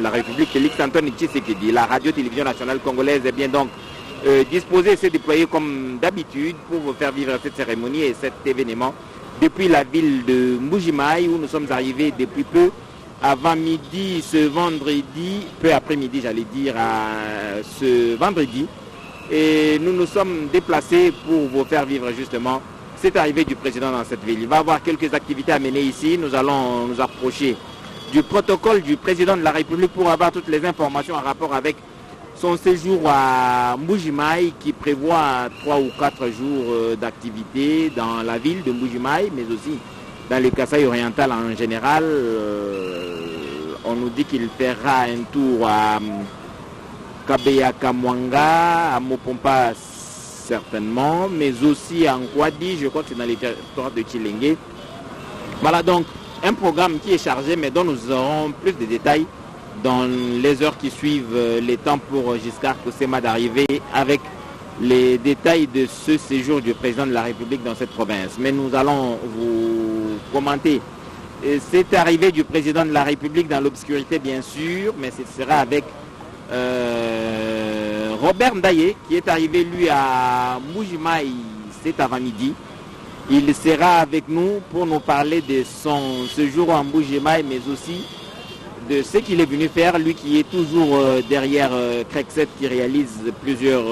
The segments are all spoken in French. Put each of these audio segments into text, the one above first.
la République, Félix Antoine Tshisekedi. La radio-télévision nationale congolaise est bien donc disposée et s'est déployée comme d'habitude pour vous faire vivre cette cérémonie et cet événement depuis la ville de Mbuji-Mayi où nous sommes arrivés depuis peu avant midi ce vendredi, peu après midi j'allais dire, ce vendredi. Et nous nous sommes déplacés pour vous faire vivre justement cette arrivée du président dans cette ville. Il va y avoir quelques activités à mener ici. Nous allons nous approcher du protocole du président de la République pour avoir toutes les informations en rapport avec son séjour à Mbuji-Mayi qui prévoit 3 ou 4 jours d'activité dans la ville de Mbuji-Mayi, mais aussi dans le Kasaï oriental en général. On nous dit qu'il fera un tour à Kabeya Kamwanga, à Mopompa certainement, mais aussi à Nkwadi, je crois que c'est dans les territoires de Chilenge. Voilà donc un programme qui est chargé, mais dont nous aurons plus de détails dans les heures qui suivent, les temps pour Giscard Kosema d'arriver avec les détails de ce séjour du président de la République dans cette province. Mais nous allons vous commenter cette arrivée du président de la République dans l'obscurité bien sûr, mais ce sera avec Robert Ndaye qui est arrivé lui à Mbuji-Mayi cet avant-midi. Il sera avec nous pour nous parler de son séjour en Mbuji-Mayi, mais aussi de ce qu'il est venu faire, lui qui est toujours derrière Crekset, qui réalise plusieurs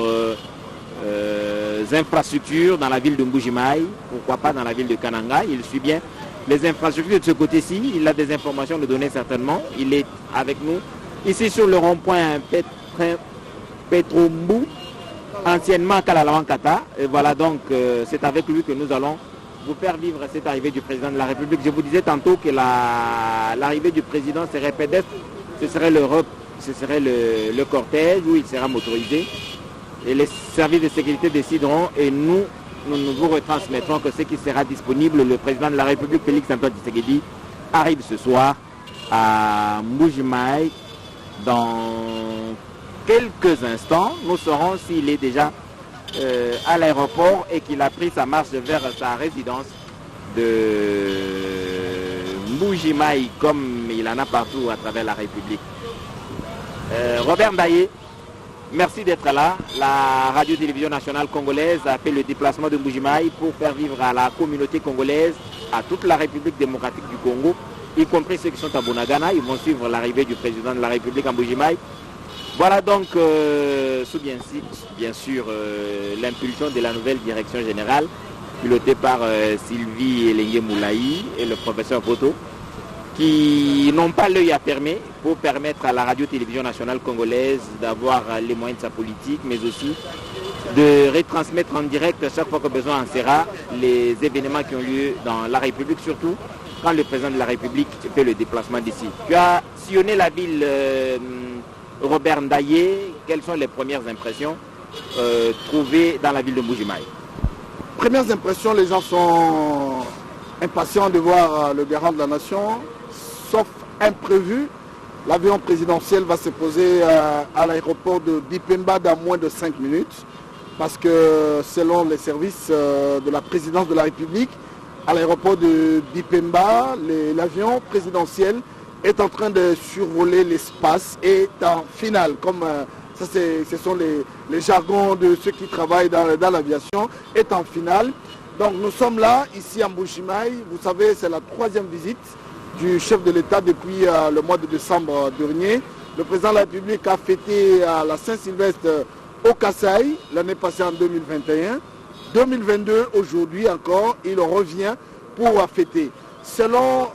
infrastructures dans la ville de Mbuji-Mayi, pourquoi pas dans la ville de Kananga. Il suit bien les infrastructures de ce côté-ci, il a des informations à nous donner certainement. Il est avec nous ici sur le rond-point Petrombu, anciennement Kalalawankata. Et voilà donc, c'est avec lui que nous allons vous faire vivre cette arrivée du président de la République. Je vous disais tantôt que l'arrivée du président serait pédestre, ce serait le cortège où il sera motorisé. Et les services de sécurité décideront et nous vous retransmettrons que ce qui sera disponible. Le président de la République, Félix Antoine Tshisekedi, arrive ce soir à Mbuji-Mayi. Dans quelques instants, nous saurons s'il est déjà à l'aéroport et qu'il a pris sa marche vers sa résidence de Mbuji-Mayi, comme il en a partout à travers la République. Robert Ndaye, merci d'être là. La radio-télévision nationale congolaise a fait le déplacement de Mbuji-Mayi pour faire vivre à la communauté congolaise, à toute la République démocratique du Congo, y compris ceux qui sont à Bunagana. Ils vont suivre l'arrivée du président de la République en Mbuji-Mayi. Voilà donc, sous bien sûr l'impulsion de la nouvelle direction générale, pilotée par Sylvie Elenge Moulaï et le professeur Boto, qui n'ont pas l'œil à fermer pour permettre à la radio-télévision nationale congolaise d'avoir les moyens de sa politique, mais aussi de retransmettre en direct chaque fois que besoin en sera les événements qui ont lieu dans la République, surtout quand le président de la République fait le déplacement d'ici. Tu as sillonné la ville Robert Ndaye, quelles sont les premières impressions trouvées dans la ville de Mbuji-Mayi? Premières impressions, les gens sont impatients de voir le garant de la nation, sauf imprévu. L'avion présidentiel va se poser à l'aéroport de Dipemba dans moins de 5 minutes, parce que selon les services de la présidence de la République, à l'aéroport de Dipemba, l'avion présidentiel est en train de survoler l'espace et est en finale, comme ça ce sont les jargons de ceux qui travaillent dans l'aviation, est en finale. Donc nous sommes là, ici à Mbuji-Mayi. Vous savez, c'est la 3e visite du chef de l'État depuis le mois de décembre dernier. Le président de la République a fêté la Saint-Sylvestre au Kasaï l'année passée en 2021. 2022, aujourd'hui encore, il revient pour fêter. Selon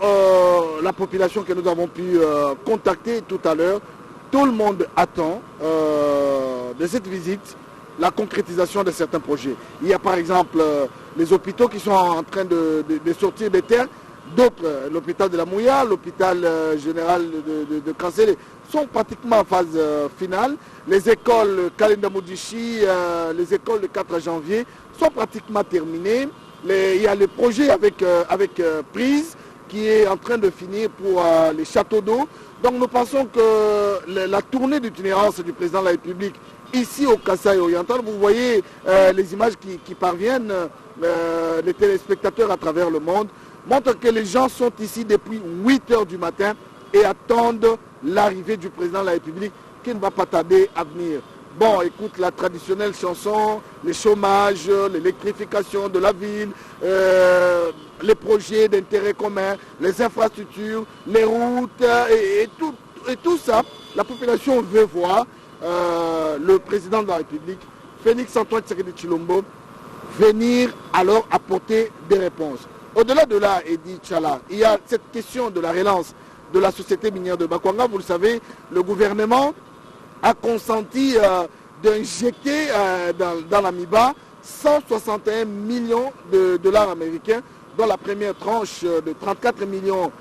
la population que nous avons pu contacter tout à l'heure, tout le monde attend de cette visite la concrétisation de certains projets. Il y a par exemple les hôpitaux qui sont en train de sortir des terres, d'autres, l'hôpital de la Mouya, l'hôpital général de Kansele, sont pratiquement en phase finale. Les écoles Kalinda Moudichi, les écoles de 4 janvier sont pratiquement terminées. Il y a le projet avec Prise qui est en train de finir pour les châteaux d'eau. Donc nous pensons que la tournée d'itinérance du président de la République ici au Kasaï oriental, vous voyez les images qui parviennent, les téléspectateurs à travers le monde, montrent que les gens sont ici depuis 8 h du matin et attendent l'arrivée du président de la République qui ne va pas tarder à venir. Bon, écoute la traditionnelle chanson, le chômage, l'électrification de la ville, les projets d'intérêt commun, les infrastructures, les routes et tout ça. La population veut voir le président de la République, Félix Antoine Tshisekedi Tshilombo, venir alors apporter des réponses. Au-delà de là, Edi Tchala, il y a cette question de la relance de la société minière de Bakwanga. Vous le savez, le gouvernement a consenti d'injecter dans la MIBA 161 millions de dollars américains, dont la première tranche de 34 millions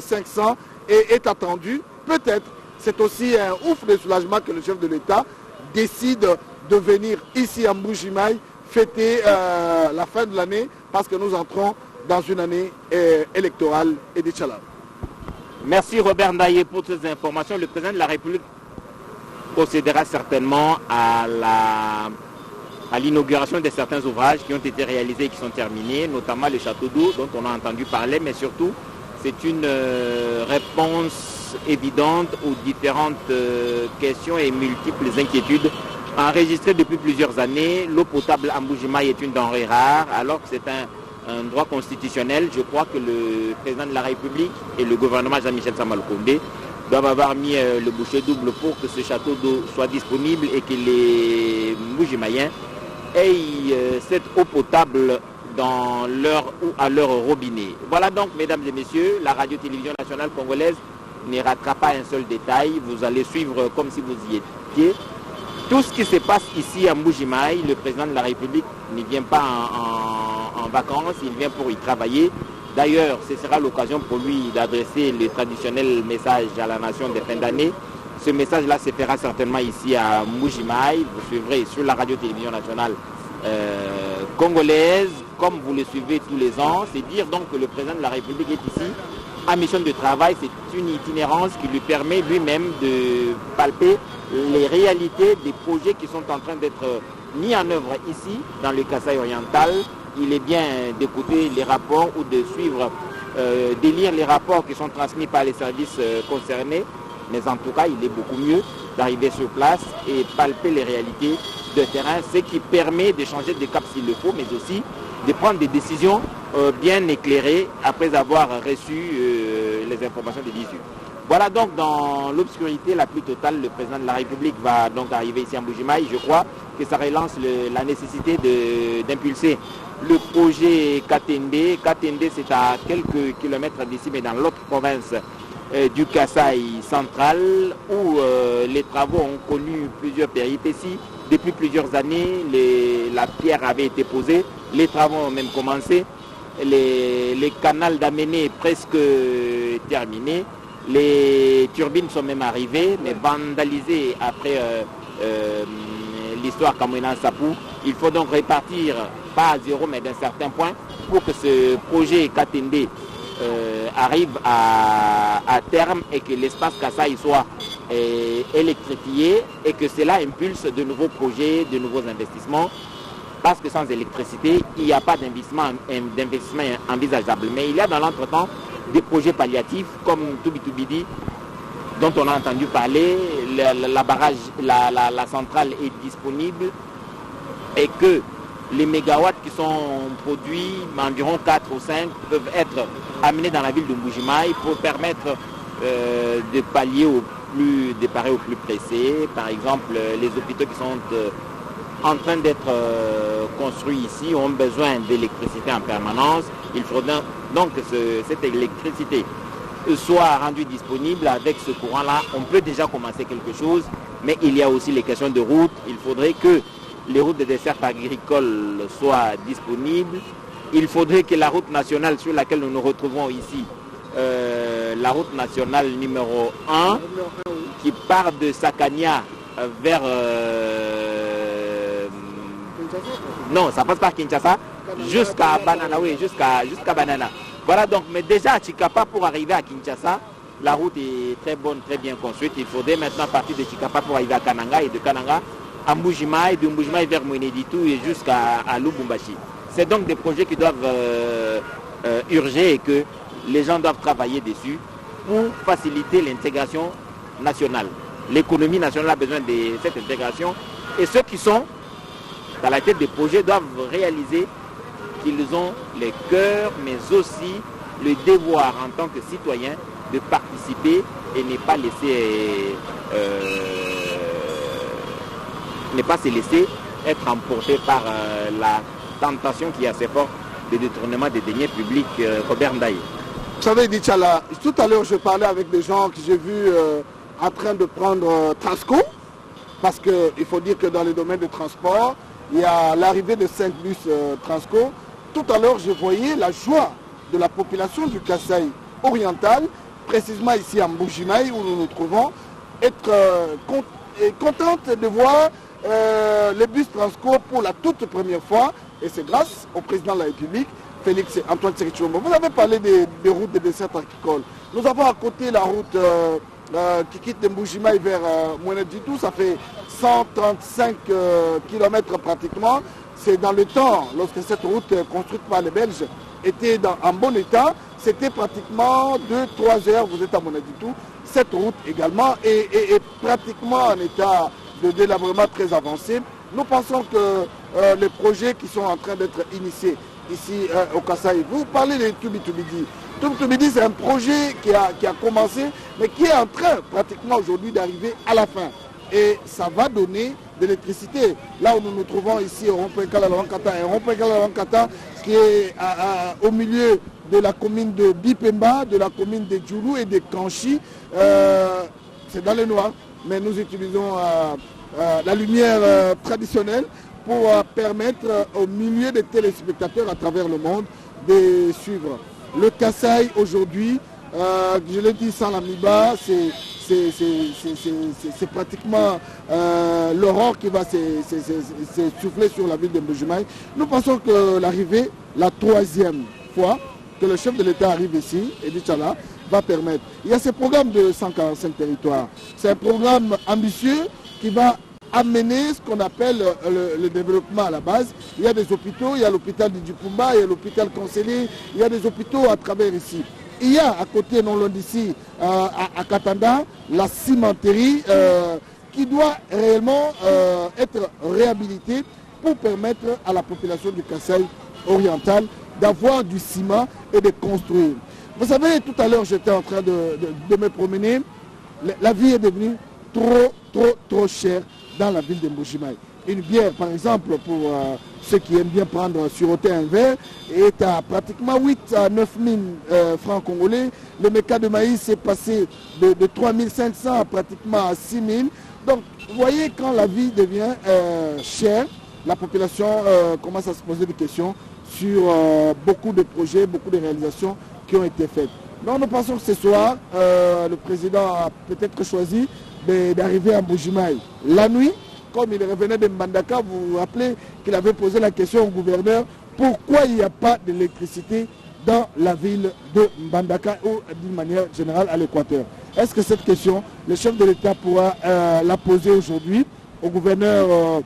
500 est attendue. Peut-être, c'est aussi un ouf de soulagement que le chef de l'État décide de venir ici à Mbujimaï fêter la fin de l'année, parce que nous entrons dans une année électorale et des challenges. Merci Robert Ndaye pour ces informations. Le président de la République procédera certainement à l'inauguration de certains ouvrages qui ont été réalisés et qui sont terminés, notamment le château d'eau dont on a entendu parler, mais surtout c'est une réponse évidente aux différentes questions et multiples inquiétudes enregistrées depuis plusieurs années. L'eau potable à Mbujimaï est une denrée rare, alors que c'est un droit constitutionnel. Je crois que le président de la République et le gouvernement Jean-Michel Samalukonde doivent avoir mis le bouchée double pour que ce château d'eau soit disponible et que les Mbujimaïens aient cette eau potable dans leur ou à leur robinet. Voilà donc, mesdames et messieurs, la radio-télévision nationale congolaise ne ratera pas un seul détail. Vous allez suivre comme si vous y étiez. Tout ce qui se passe ici à Mbujimaï, le président de la République ne vient pas en vacances, il vient pour y travailler. D'ailleurs, ce sera l'occasion pour lui d'adresser le traditionnel message à la nation de fin d'année. Ce message-là se fera certainement ici à Mbujimaï. Vous suivrez sur la radio-télévision nationale congolaise, comme vous le suivez tous les ans. C'est dire donc que le président de la République est ici en mission de travail. C'est une itinérance qui lui permet lui-même de palper les réalités des projets qui sont en train d'être mis en œuvre ici, dans le Kasaï oriental. Il est bien d'écouter les rapports ou de suivre, de lire les rapports qui sont transmis par les services concernés. Mais en tout cas, il est beaucoup mieux d'arriver sur place et palper les réalités de terrain, ce qui permet de changer de cap s'il le faut, mais aussi de prendre des décisions bien éclairées après avoir reçu les informations des issues. Voilà donc dans l'obscurité la plus totale, le président de la République va donc arriver ici à Mbujimaï. Je crois que ça relance la nécessité d'impulser le projet Katende. Katende, c'est à quelques kilomètres d'ici, mais dans l'autre province du Kasaï central, où les travaux ont connu plusieurs péripéties. Depuis plusieurs années, la pierre avait été posée, les travaux ont même commencé, les canaux d'Amené est presque terminé. Les turbines sont même arrivées, mais vandalisées après l'histoire Kamouina Sapou. Il faut donc répartir, pas à zéro, mais d'un certain point, pour que ce projet Katende arrive à terme et que l'espace Kasaï soit électrifié et que cela impulse de nouveaux projets, de nouveaux investissements. Parce que sans électricité, il n'y a pas d'investissement envisageable. Mais il y a dans l'entretemps des projets palliatifs comme Toubitoubidi, dont on a entendu parler. La centrale est disponible et que les mégawatts qui sont produits, environ 4 ou 5, peuvent être amenés dans la ville de Mbujimaï pour permettre de pallier des parer au plus pressés. Par exemple, les hôpitaux qui sont en train d'être construits ici ont besoin d'électricité en permanence. Il faudra donc que cette électricité soit rendue disponible. Avec ce courant-là, on peut déjà commencer quelque chose, mais il y a aussi les questions de route. Il faudrait que les routes de dessert agricole soient disponibles. Il faudrait que la route nationale sur laquelle nous nous retrouvons ici, la route nationale numéro 1, qui part de Sakania vers... non, ça passe par Kinshasa jusqu'à Banana, oui, jusqu'à Banana. Voilà donc, mais déjà à Chikapa, pour arriver à Kinshasa, la route est très bonne, très bien construite. Il faudrait maintenant partir de Chikapa pour arriver à Kananga et de Kananga à Mbujimaï, de Mbujimaï vers Mweneditou et jusqu'à Lubumbashi. C'est donc des projets qui doivent urger et que les gens doivent travailler dessus. pour faciliter l'intégration nationale. L'économie nationale a besoin de cette intégration et ceux qui sont dans la tête des projets doivent réaliser qu'ils ont le cœur mais aussi le devoir en tant que citoyen de participer et ne pas se laisser être emporté par la tentation qui est assez forte de détournement des deniers publics. Robert Ndaye. Vous savez, Dichala, tout à l'heure je parlais avec des gens que j'ai vus en train de prendre Transco, parce qu'il faut dire que dans le domaine du transport, il y a l'arrivée de 5 bus Transco. Tout à l'heure, je voyais la joie de la population du Kasaï oriental, précisément ici à Mbujimaï, où nous nous trouvons, être contente de voir les bus Transco pour la toute première fois, et c'est grâce au président de la République, Félix Antoine Tshisekedi Tshilombo. Vous avez parlé des routes de dessert agricole. Nous avons à côté la route qui quitte de Mbujimaï vers Mweneditou, ça fait 135 km pratiquement. C'est dans le temps, lorsque cette route construite par les Belges était en bon état, c'était pratiquement 2-3 heures, vous êtes à Mweneditou. Cette route également est pratiquement en état de délabrement très avancé. Nous pensons que les projets qui sont en train d'être initiés ici au Kasaï, vous parlez de Tubitubidi. Tubitubidi, c'est un projet qui a commencé, mais qui est en train pratiquement aujourd'hui d'arriver à la fin. Et ça va donner de l'électricité. Là où nous nous trouvons ici au rond-point Kalalawankata, un rond-point Kalalawankata qui est au milieu de la commune de Bipemba, de la commune de Djoulou et de Kanchi. C'est dans le noir, mais nous utilisons la lumière traditionnelle pour permettre aux milliers de téléspectateurs à travers le monde de suivre. Le Kasaï aujourd'hui, je l'ai dit sans la Miba, c'est pratiquement l'aurore qui va souffler sur la ville de Mbujimaï. Nous pensons que l'arrivée, la 3e fois que le chef de l'État arrive ici, Edi Tchala, va permettre. Il y a ce programme de 145 territoires. C'est un programme ambitieux qui va amener ce qu'on appelle le développement à la base. Il y a des hôpitaux, il y a l'hôpital de Djupumba, il y a l'hôpital Conseiller, il y a des hôpitaux à travers ici. Il y a à côté, non loin d'ici, à Katanda, la cimenterie qui doit réellement être réhabilitée pour permettre à la population du Kasaï oriental d'avoir du ciment et de construire. Vous savez, tout à l'heure, j'étais en train de me promener. La vie est devenue trop chère dans la ville de Mbujimaï. Une bière, par exemple, pour ceux qui aiment bien prendre suroter un verre, est à pratiquement 8 à 9 000 francs congolais. Le méca de maïs est passé de 3 500 à pratiquement à 6 000. Donc, vous voyez, quand la vie devient chère, la population commence à se poser des questions sur beaucoup de projets, beaucoup de réalisations qui ont été faites. Donc, nous pensons que ce soir, le président a peut-être choisi d'arriver à Mbujimaï la nuit. Comme il revenait de Mbandaka, vous vous rappelez qu'il avait posé la question au gouverneur pourquoi il n'y a pas d'électricité dans la ville de Mbandaka ou d'une manière générale à l'Équateur. Est-ce que cette question, le chef de l'État pourra la poser aujourd'hui au gouverneur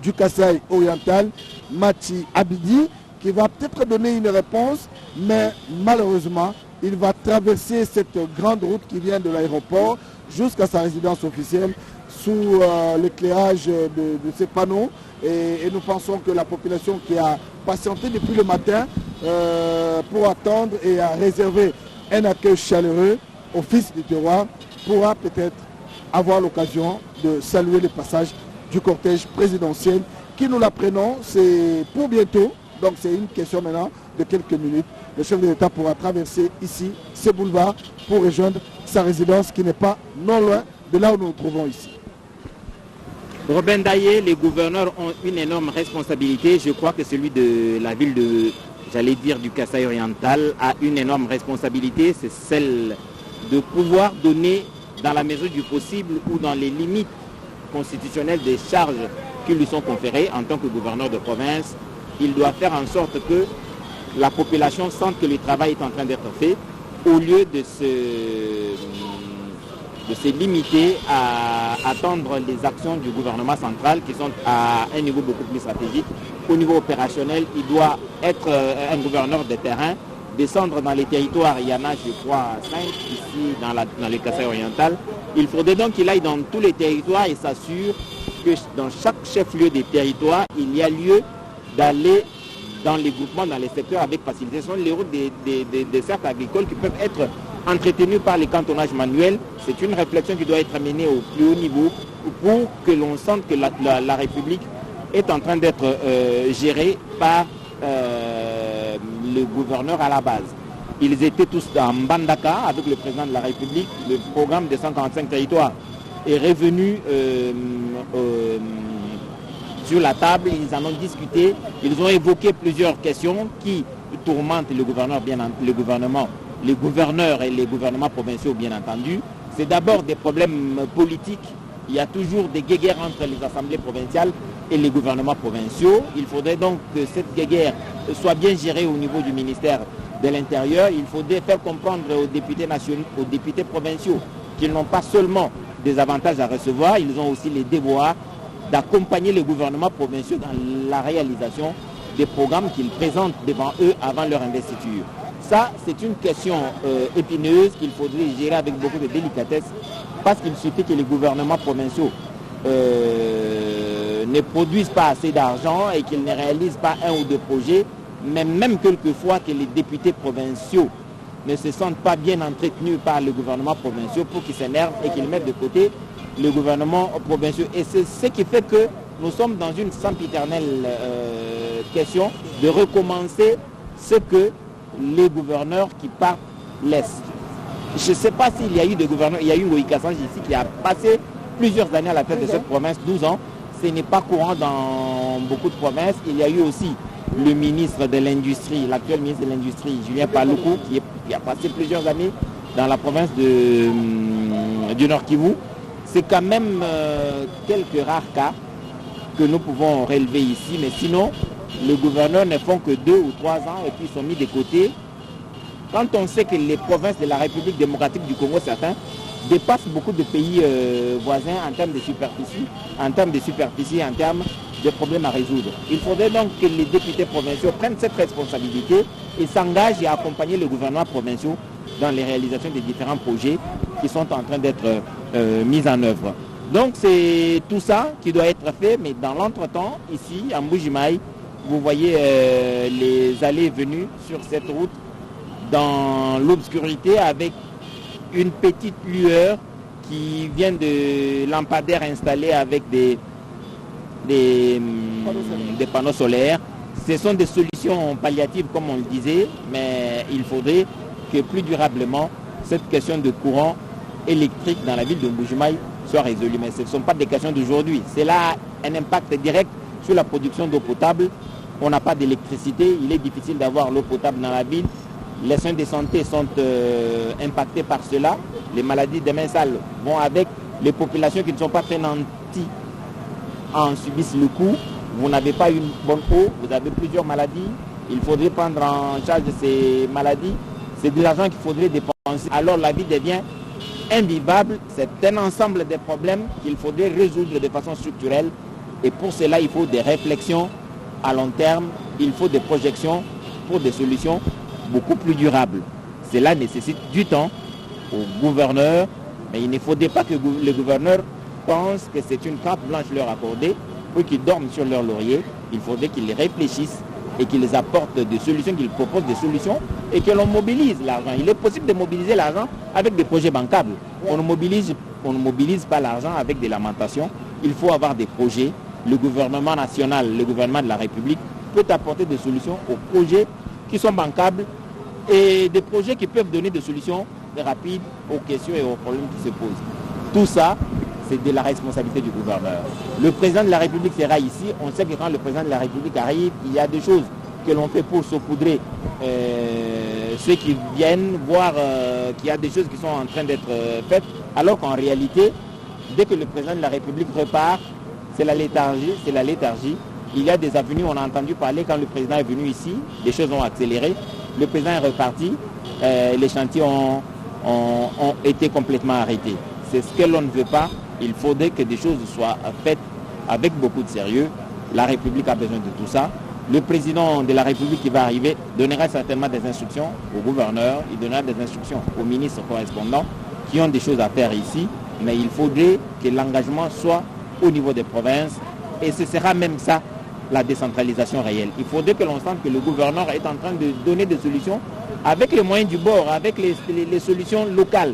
du Kasaï oriental, Mati Abidi, qui va peut-être donner une réponse, mais malheureusement, il va traverser cette grande route qui vient de l'aéroport jusqu'à sa résidence officielle sous l'éclairage de ces panneaux. Et nous pensons que la population qui a patienté depuis le matin pour attendre et à réserver un accueil chaleureux au fils du terroir pourra peut-être avoir l'occasion de saluer le passage du cortège présidentiel qui, nous l'apprenons, c'est pour bientôt. Donc c'est une question maintenant de quelques minutes. Le chef de l'État pourra traverser ici, ce boulevard, pour rejoindre sa résidence qui n'est pas non loin de là où nous nous trouvons ici. Robin Ndaye, les gouverneurs ont une énorme responsabilité. Je crois que celui de la ville de, j'allais dire, du Kasaï oriental a une énorme responsabilité. C'est celle de pouvoir donner dans la mesure du possible ou dans les limites constitutionnelles des charges qui lui sont conférées en tant que gouverneur de province. Il doit faire en sorte que la population sente que le travail est en train d'être fait au lieu de se limiter à attendre les actions du gouvernement central qui sont à un niveau beaucoup plus stratégique. Au niveau opérationnel, il doit être un gouverneur de terrain descendre dans les territoires. Il y en a, je crois, 5 ici dans le Kasaï oriental. Il faudrait donc qu'il aille dans tous les territoires et s'assure que dans chaque chef-lieu des territoires, il y a lieu d'aller dans les groupements, dans les secteurs avec facilité. Ce sont les routes des cercles agricoles qui peuvent être entretenues par les cantonnages manuels. C'est une réflexion qui doit être menée au plus haut niveau pour que l'on sente que la République est en train d'être gérée par le gouverneur à la base. Ils étaient tous en Mbandaka avec le président de la République. Le programme des 145 territoires est revenu sur la table. Ils en ont discuté. Ils ont évoqué plusieurs questions qui tourmentent le gouverneur, les gouverneurs et les gouvernements provinciaux, bien entendu. C'est d'abord des problèmes politiques. Il y a toujours des guéguerres entre les assemblées provinciales et les gouvernements provinciaux. Il faudrait donc que cette guéguerre soit bien gérée au niveau du ministère de l'Intérieur. Il faudrait faire comprendre aux députés nationaux, aux députés provinciaux qu'ils n'ont pas seulement des avantages à recevoir, ils ont aussi les devoirs d'accompagner les gouvernements provinciaux dans la réalisation des programmes qu'ils présentent devant eux avant leur investiture. Ça, c'est une question épineuse qu'il faudrait gérer avec beaucoup de délicatesse parce qu'il suffit que les gouvernements provinciaux ne produisent pas assez d'argent et qu'ils ne réalisent pas un ou deux projets, mais même quelquefois que les députés provinciaux ne se sentent pas bien entretenus par le gouvernement provincial pour qu'ils s'énervent et qu'ils mettent de côté le gouvernement provincial. Et c'est ce qui fait que nous sommes dans une sempiternelle question de recommencer ce que les gouverneurs qui partent laissent. Je ne sais pas s'il y a eu des gouverneurs, il y a eu Moïse Kassange ici qui a passé plusieurs années à la tête de cette province, 12 ans. Ce n'est pas courant dans beaucoup de provinces. Il y a eu aussi le ministre de l'Industrie, l'actuel ministre de l'Industrie, Julien Paluku, qui a passé plusieurs années dans la province du Nord Kivu. C'est quand même quelques rares cas que nous pouvons relever ici, mais sinon, les gouverneurs ne font que 2 ou 3 ans et puis sont mis de côté. Quand on sait que les provinces de la République démocratique du Congo, certains, dépassent beaucoup de pays voisins en termes de superficie, en termes de problèmes à résoudre. Il faudrait donc que les députés provinciaux prennent cette responsabilité et s'engagent à accompagner les gouvernements provinciaux dans les réalisations des différents projets qui sont en train d'être mis en œuvre. Donc c'est tout ça qui doit être fait, mais dans l'entretemps, ici, à Mbujimaï, vous voyez les allées et venues sur cette route dans l'obscurité avec une petite lueur qui vient de lampadaires installés avec des panneaux solaires. Ce sont des solutions palliatives comme on le disait, mais il faudrait que plus durablement cette question de courant électrique dans la ville de Mbujimaï soit résolue. Mais ce ne sont pas des questions d'aujourd'hui. C'est là un impact direct sur la production d'eau potable. On n'a pas d'électricité, il est difficile d'avoir l'eau potable dans la ville. Les soins de santé sont impactés par cela. Les maladies des mains sales vont avec. Les populations qui ne sont pas très nanties en subissent le coup. Vous n'avez pas une bonne eau, vous avez plusieurs maladies. Il faudrait prendre en charge de ces maladies. C'est de l'argent qu'il faudrait dépenser. Alors la vie devient invivable. C'est un ensemble de problèmes qu'il faudrait résoudre de façon structurelle. Et pour cela, il faut des réflexions à long terme. Il faut des projections pour des solutions beaucoup plus durables. Cela nécessite du temps aux gouverneurs, mais il ne faudrait pas que les gouverneurs pensent que c'est une carte blanche leur accordée pour qu'ils dorment sur leur laurier. Il faudrait qu'ils réfléchissent et qu'ils apportent des solutions, qu'ils proposent des solutions et que l'on mobilise l'argent. Il est possible de mobiliser l'argent avec des projets bancables. On ne mobilise pas l'argent avec des lamentations. Il faut avoir des projets. Le gouvernement national, le gouvernement de la République peut apporter des solutions aux projets qui sont bancables et des projets qui peuvent donner des solutions rapides aux questions et aux problèmes qui se posent. Tout ça, c'est de la responsabilité du gouverneur. Le président de la République sera ici. On sait que quand le président de la République arrive, il y a des choses que l'on fait pour saupoudrer ceux qui viennent, voir qu'il y a des choses qui sont en train d'être faites, alors qu'en réalité, dès que le président de la République repart, c'est la léthargie. Il y a des avenues, on a entendu parler quand le président est venu ici, les choses ont accéléré, le président est reparti, les chantiers ont été complètement arrêtés. C'est ce que l'on ne veut pas. Il faudrait que des choses soient faites avec beaucoup de sérieux. La République a besoin de tout ça. Le président de la République qui va arriver donnera certainement des instructions au gouverneur, il donnera des instructions aux ministres correspondants qui ont des choses à faire ici, mais il faudrait que l'engagement soit au niveau des provinces et ce sera même ça la décentralisation réelle. Il faudrait que l'on sente que le gouverneur est en train de donner des solutions avec les moyens du bord, avec les solutions locales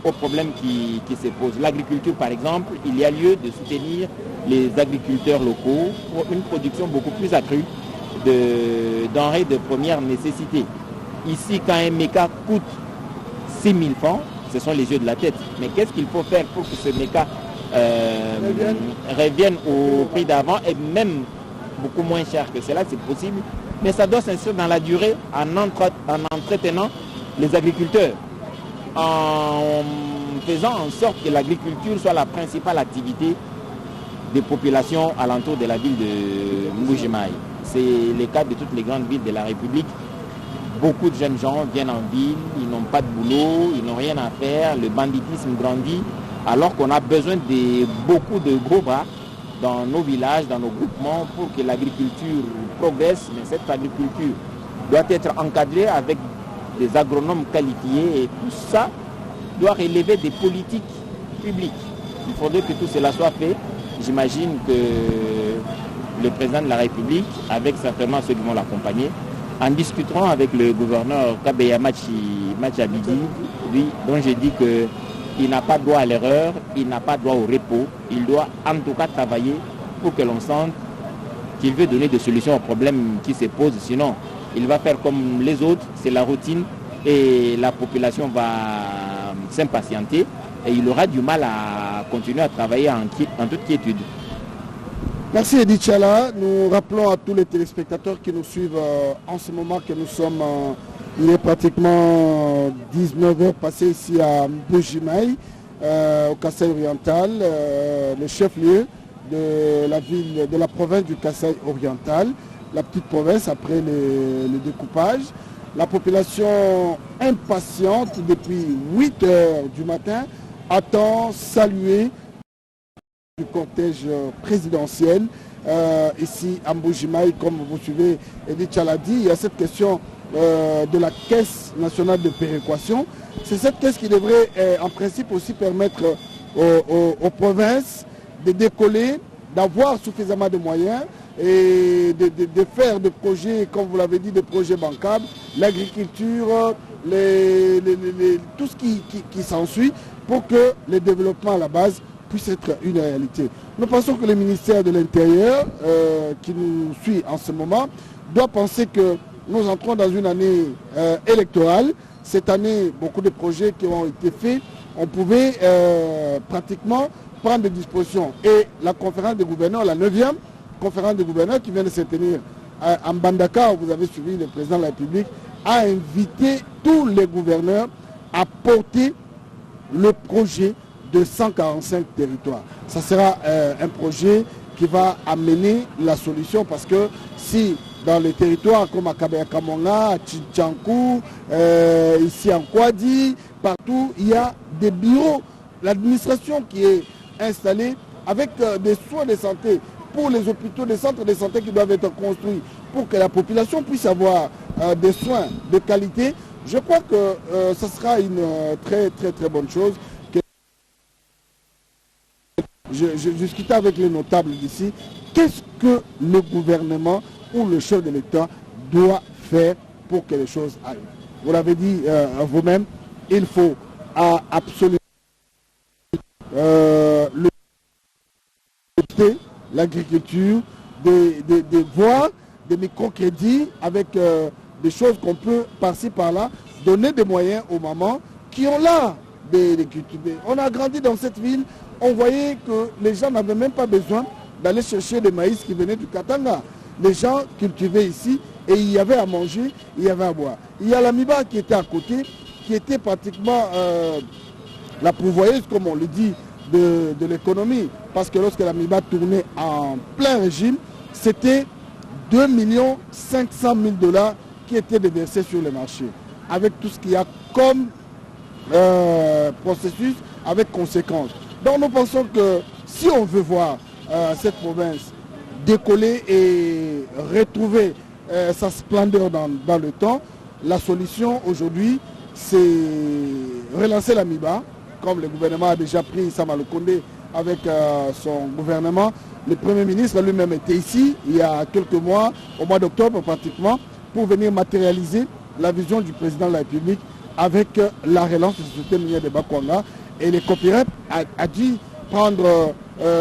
aux problèmes qui se posent. L'agriculture par exemple, il y a lieu de soutenir les agriculteurs locaux pour une production beaucoup plus accrue de denrées de première nécessité. Ici, quand un méca coûte 6 000 francs, ce sont les yeux de la tête. Mais qu'est-ce qu'il faut faire pour que ce méca revienne au prix d'avant et même beaucoup moins cher que cela, c'est possible. Mais ça doit s'inscrire dans la durée en entretenant les agriculteurs, en faisant en sorte que l'agriculture soit la principale activité des populations alentour de la ville de Mbuji-Mayi. C'est le cas de toutes les grandes villes de la République. Beaucoup de jeunes gens viennent en ville, ils n'ont pas de boulot, ils n'ont rien à faire, le banditisme grandit, alors qu'on a besoin de beaucoup de gros bras dans nos villages, dans nos groupements, pour que l'agriculture progresse. Mais cette agriculture doit être encadrée avec des agronomes qualifiés et tout ça doit relever des politiques publiques. Il faudrait que tout cela soit fait. J'imagine que le président de la République, avec certainement ceux qui vont l'accompagner, en discuteront avec le gouverneur Kabeya Machabidi, lui, dont j'ai dit qu'il n'a pas droit à l'erreur, il n'a pas droit au repos, il doit en tout cas travailler pour que l'on sente qu'il veut donner des solutions aux problèmes qui se posent. Sinon, il va faire comme les autres, c'est la routine et la population va s'impatienter et il aura du mal à continuer à travailler en toute quiétude. Merci Edith Chala. Nous rappelons à tous les téléspectateurs qui nous suivent en ce moment que nous sommes, il est pratiquement 19h passé ici à Mbuji-Mayi, au Kasaï oriental, le chef-lieu de la ville, de la province du Kasaï oriental, la petite province après le découpage. La population impatiente depuis 8h du matin attend saluer du cortège présidentiel ici à Mbuji-Mayi. Comme vous suivez, Edith Chala dit, il y a cette question de la Caisse nationale de péréquation. C'est cette caisse qui devrait en principe aussi permettre aux provinces de décoller, d'avoir suffisamment de moyens et de faire des projets, comme vous l'avez dit, des projets bancables, l'agriculture, tout ce qui s'ensuit pour que le développement à la base puisse être une réalité. Nous pensons que le ministère de l'Intérieur, qui nous suit en ce moment, doit penser que nous entrons dans une année électorale. Cette année, beaucoup de projets qui ont été faits, on pouvait pratiquement prendre des dispositions. Et la conférence des gouverneurs, la 9e conférence des gouverneurs qui vient de se tenir à Mbandaka, où vous avez suivi le président de la République, a invité tous les gouverneurs à porter le projet de 145 territoires. Ça sera un projet qui va amener la solution, parce que si dans les territoires comme à Kabeya-Kamonga, à Tchitchankou, ici en Kwadi, partout, il y a des bureaux, l'administration qui est installée avec des soins de santé pour les hôpitaux, des centres de santé qui doivent être construits pour que la population puisse avoir des soins de qualité. Je crois que ce sera une très bonne chose. Je discutais avec les notables d'ici. Qu'est-ce que le gouvernement ou le chef de l'État doit faire pour que les choses aillent? Vous l'avez dit vous-même, il faut absolument l'agriculture, des voies, des microcrédits avec des choses qu'on peut par-ci par-là, donner des moyens aux mamans qui ont là des cultiver. On a grandi dans cette ville, on voyait que les gens n'avaient même pas besoin d'aller chercher des maïs qui venaient du Katanga. Les gens cultivaient ici et il y avait à manger, il y avait à boire. Il y a l'Amiba qui était à côté, qui était pratiquement la pourvoyeuse, comme on le dit, de l'économie. Parce que lorsque l'Amiba tournait en plein régime, c'était 2 500 000 $ qui étaient déversés sur le marché. Avec tout ce qu'il y a comme processus, avec conséquences. Donc nous pensons que si on veut voir cette province décoller et retrouver sa splendeur dans le temps. La solution aujourd'hui, c'est relancer la MIBA, comme le gouvernement a déjà pris Sama Lukonde avec son gouvernement. Le Premier ministre lui-même était ici il y a quelques mois, au mois d'octobre pratiquement, pour venir matérialiser la vision du président de la République avec la relance de la société minière de Bakwanga. Et les copyrights a dû prendre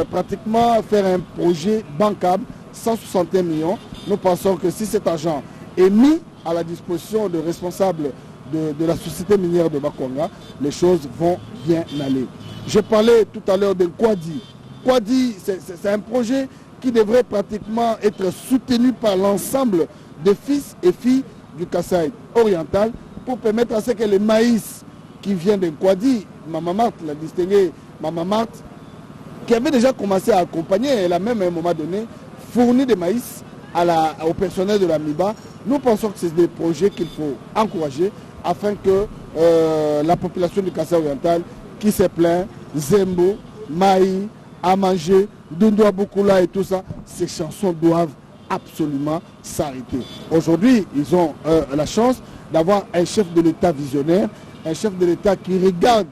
pratiquement faire un projet bancable, 161 millions. Nous pensons que si cet argent est mis à la disposition de responsables de la société minière de Bakwanga, les choses vont bien aller. Je parlais tout à l'heure de Kwadi. Kwadi, c'est un projet qui devrait pratiquement être soutenu par l'ensemble des fils et filles du Kasaï oriental pour permettre à ce que le maïs qui vient de Kwadi, Maman Marthe, la distinguée Maman Marthe, qui avait déjà commencé à accompagner, elle a même à un moment donné fourni des maïs au personnel de la MIBA. Nous pensons que c'est des projets qu'il faut encourager afin que la population du Kasaï oriental qui se plaint, Zembo, Maï, Amangé, Dundoua Boukoula et tout ça, ces chansons doivent absolument s'arrêter. Aujourd'hui, ils ont la chance d'avoir un chef de l'État visionnaire, un chef de l'État qui regarde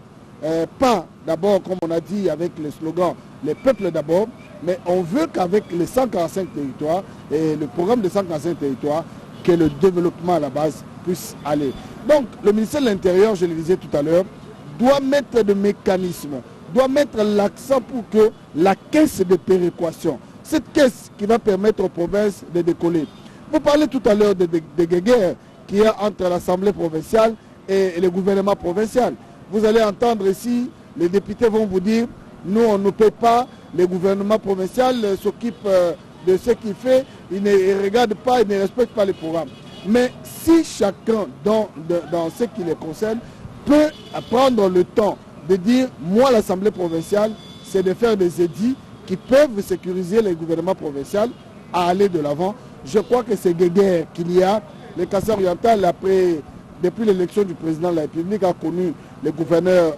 pas d'abord, comme on a dit avec le slogan, les peuples d'abord, mais on veut qu'avec les 145 territoires et le programme de 145 territoires, que le développement à la base puisse aller. Donc, le ministère de l'Intérieur, je le disais tout à l'heure, doit mettre des mécanismes, doit mettre l'accent pour que la caisse de péréquation, cette caisse qui va permettre aux provinces de décoller. Vous parlez tout à l'heure de guerre qu'il y a entre l'Assemblée provinciale et le gouvernement provincial. Vous allez entendre ici, les députés vont vous dire, nous on ne paye pas, le gouvernement provincial s'occupe de ce qu'il fait, il ne regarde pas, il ne respecte pas les programmes. Mais si chacun dans ce qui les concerne peut prendre le temps de dire, moi l'Assemblée provinciale, c'est de faire des édits qui peuvent sécuriser les gouvernements provinciaux à aller de l'avant. Je crois que c'est guerre qu'il y a. Le Kasaï oriental, depuis l'élection du président de la République, a connu le gouverneur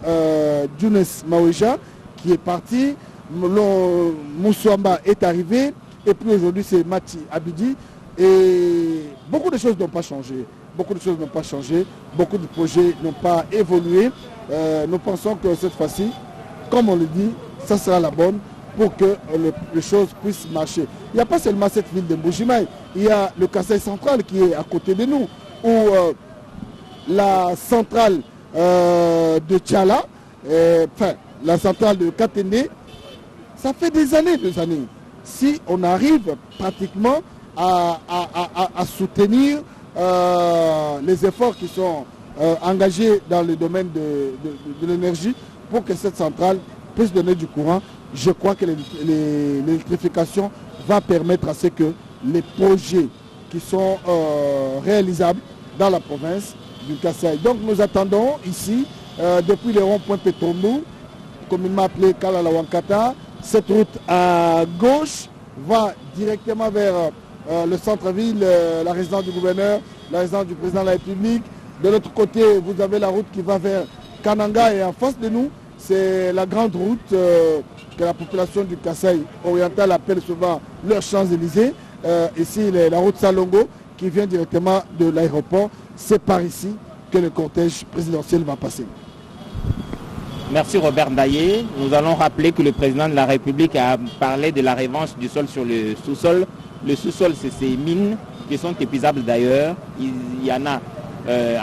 Younes Maouéja qui est parti, Moussouamba est arrivé, et puis aujourd'hui c'est Mati Abidi. Et beaucoup de choses n'ont pas changé. Beaucoup de choses n'ont pas changé, beaucoup de projets n'ont pas évolué. Nous pensons que cette fois-ci, comme on le dit, ça sera la bonne pour que les choses puissent marcher. Il n'y a pas seulement cette ville de Mbujimaï, il y a le Kasaï central qui est à côté de nous, ou la centrale de Tchala, la centrale de Katende. Ça fait des années. Si on arrive pratiquement à soutenir les efforts qui sont engagés dans le domaine de l'énergie pour que cette centrale puisse donner du courant, je crois que l'électrification va permettre à ce que les projets qui sont réalisables dans la province du Kasaï. Donc nous attendons ici, depuis le rond-point Petombo, communément appelé Kalalawankata, cette route à gauche va directement vers le centre-ville, la résidence du gouverneur, la résidence du président de la République. De l'autre côté, vous avez la route qui va vers Kananga et en face de nous, c'est la grande route que la population du Kasaï oriental appelle souvent leurs Champs-Élysées. Ici, la route Salongo qui vient directement de l'aéroport. C'est par ici que le cortège présidentiel va passer. Merci Robert Ndaye. Nous allons rappeler que le président de la République a parlé de la revanche du sol sur le sous-sol. Le sous-sol, c'est ces mines qui sont épuisables d'ailleurs. Il y en a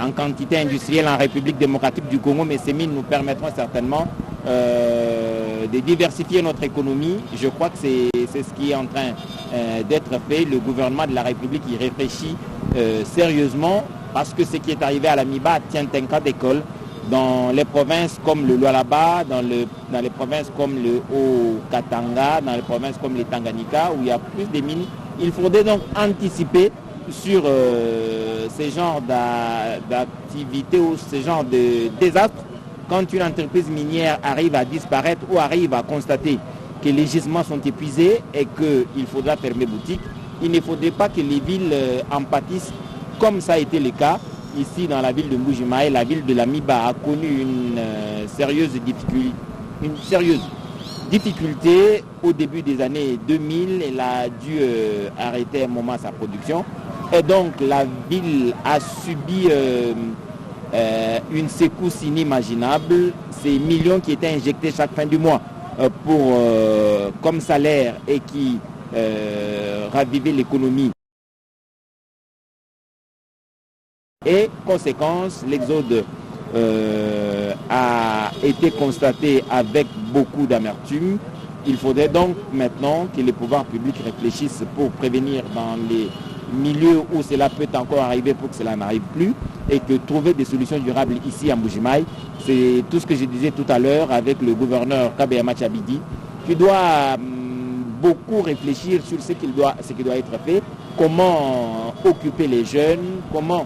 en quantité industrielle en République démocratique du Congo, mais ces mines nous permettront certainement de diversifier notre économie. Je crois que c'est ce qui est en train d'être fait. Le gouvernement de la République y réfléchit sérieusement parce que ce qui est arrivé à la MIBA tient un cas d'école dans les provinces comme le Lualaba, dans les provinces comme le Haut-Katanga, dans les provinces comme les Tanganyika, où il y a plus de mines. Il faudrait donc anticiper sur ces genres d'activités ou ces genres de désastres. Quand une entreprise minière arrive à disparaître ou arrive à constater que les gisements sont épuisés et qu'il faudra fermer boutique, il ne faudrait pas que les villes en pâtissent comme ça a été le cas. Ici, dans la ville de Mbujimaï, la ville de la MIBA a connu une sérieuse difficulté, une sérieuse difficultés au début des années 2000. Elle a dû arrêter un moment sa production. Et donc la ville a subi une secousse inimaginable. Ces millions qui étaient injectés chaque fin du mois comme salaire et qui ravivaient l'économie. Et conséquence, l'exode a été constaté avec beaucoup d'amertume. Il faudrait donc maintenant que les pouvoirs publics réfléchissent pour prévenir dans les milieux où cela peut encore arriver pour que cela n'arrive plus et que trouver des solutions durables ici à Mbuji-Mayi. C'est tout ce que je disais tout à l'heure avec le gouverneur Kabeyama Tchabidi qui doit beaucoup réfléchir sur ce qui doit être fait, comment occuper les jeunes, comment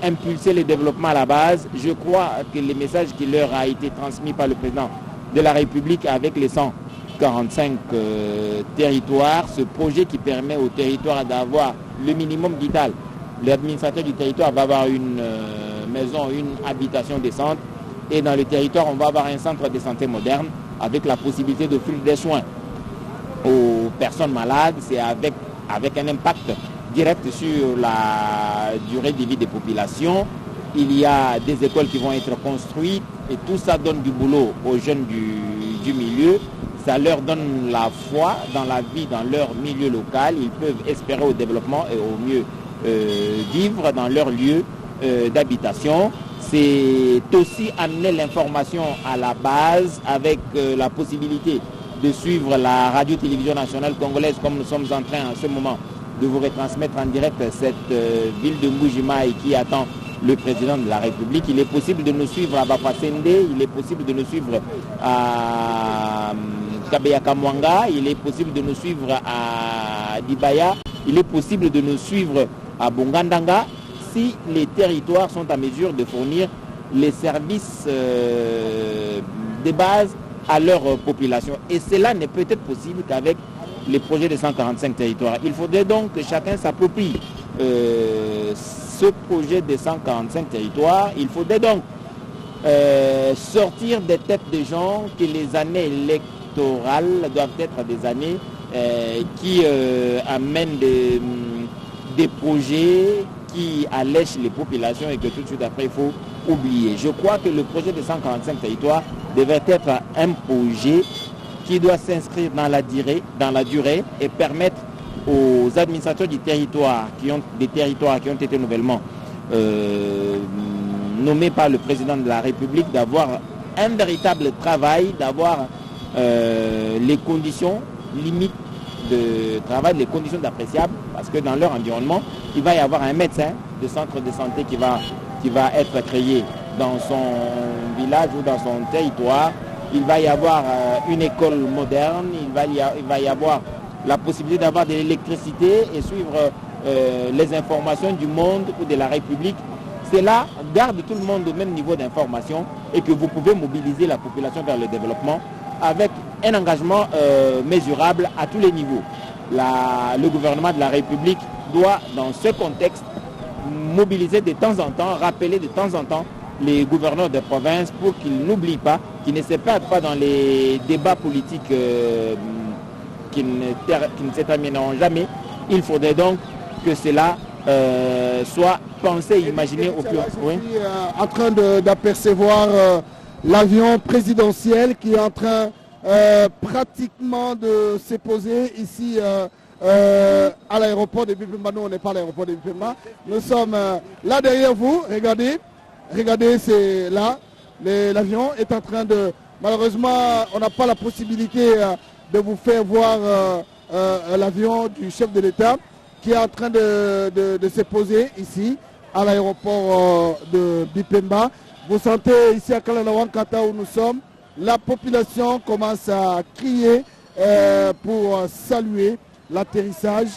impulser le développement à la base. Je crois que le message qui leur a été transmis par le président de la République avec les 145 territoires, ce projet qui permet au territoire d'avoir le minimum vital. L'administrateur du territoire va avoir une maison, une habitation décente et dans le territoire on va avoir un centre de santé moderne avec la possibilité d'offrir des soins aux personnes malades. C'est avec un impact direct sur la durée de vie des populations. Il y a des écoles qui vont être construites et tout ça donne du boulot aux jeunes du milieu. Ça leur donne la foi dans la vie, dans leur milieu local. Ils peuvent espérer au développement et au mieux vivre dans leur lieu d'habitation. C'est aussi amener l'information à la base avec la possibilité de suivre la radio-télévision nationale congolaise comme nous sommes en train en ce moment de vous retransmettre en direct cette ville de Mbuji-Mayi qui attend le président de la République. Il est possible de nous suivre à Bafasende, il est possible de nous suivre à Kabeya-Kamwanga, il est possible de nous suivre à Dibaya, il est possible de nous suivre à Bongandanga si les territoires sont en mesure de fournir les services de base à leur population. Et cela n'est peut-être possible qu'avec les projets de 145 territoires. Il faudrait donc que chacun s'approprie ce projet de 145 territoires. Il faudrait donc sortir des têtes des gens que les années électorales doivent être des années qui amènent des projets qui allègent les populations et que tout de suite après il faut oublier. Je crois que le projet de 145 territoires devrait être un projet qui doit s'inscrire dans la durée et permettre aux administrateurs du territoire, des territoires qui ont été nouvellement nommés par le président de la République, d'avoir un véritable travail, d'avoir les conditions limites de travail, les conditions d'appréciable, parce que dans leur environnement, il va y avoir un médecin de centre de santé qui va être créé dans son village ou dans son territoire. Il va y avoir une école moderne, il va y avoir la possibilité d'avoir de l'électricité et suivre les informations du monde ou de la République. Cela garde tout le monde au même niveau d'information et que vous pouvez mobiliser la population vers le développement avec un engagement mesurable à tous les niveaux. Le gouvernement de la République doit, dans ce contexte, mobiliser de temps en temps, rappeler de temps en temps les gouverneurs de province pour qu'ils n'oublient pas, qu'ils ne se perdent pas dans les débats politiques qui ne se termineront jamais. Il faudrait donc que cela soit pensé, imaginé au plus haut. Oui. En train d'apercevoir l'avion présidentiel qui est en train pratiquement de se poser ici à l'aéroport de Bipemba. Nous, on n'est pas à l'aéroport de Bipemba. Nous sommes là derrière vous. Regardez, c'est là. L'avion est en train de... Malheureusement, on n'a pas la possibilité de vous faire voir l'avion du chef de l'État qui est en train de se poser ici à l'aéroport de Bipemba. Vous sentez ici à Kalanawankata où nous sommes, la population commence à crier pour saluer l'atterrissage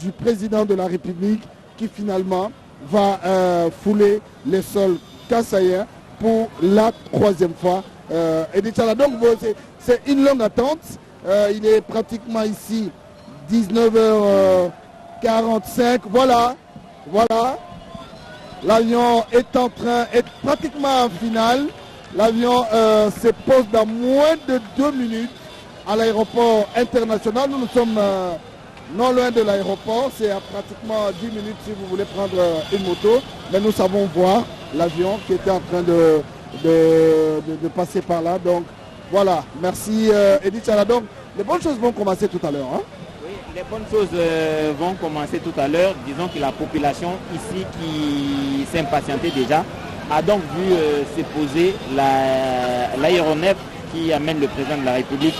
du président de la République qui finalement va fouler les sols kassaïens pour la troisième fois. Donc c'est une longue attente. Il est pratiquement ici 19h45. Voilà. L'avion est pratiquement en finale. L'avion se pose dans moins de 2 minutes. à l'aéroport international. Nous sommes non loin de l'aéroport, c'est à pratiquement 10 minutes si vous voulez prendre une moto. Mais nous savons voir l'avion qui était en train de passer par là. Donc voilà, merci Edith Chala. Donc les bonnes choses vont commencer tout à l'heure. Hein? Oui, les bonnes choses vont commencer tout à l'heure. Disons que la population ici qui s'impatientait déjà a donc vu se poser l'aéronef qui amène le président de la République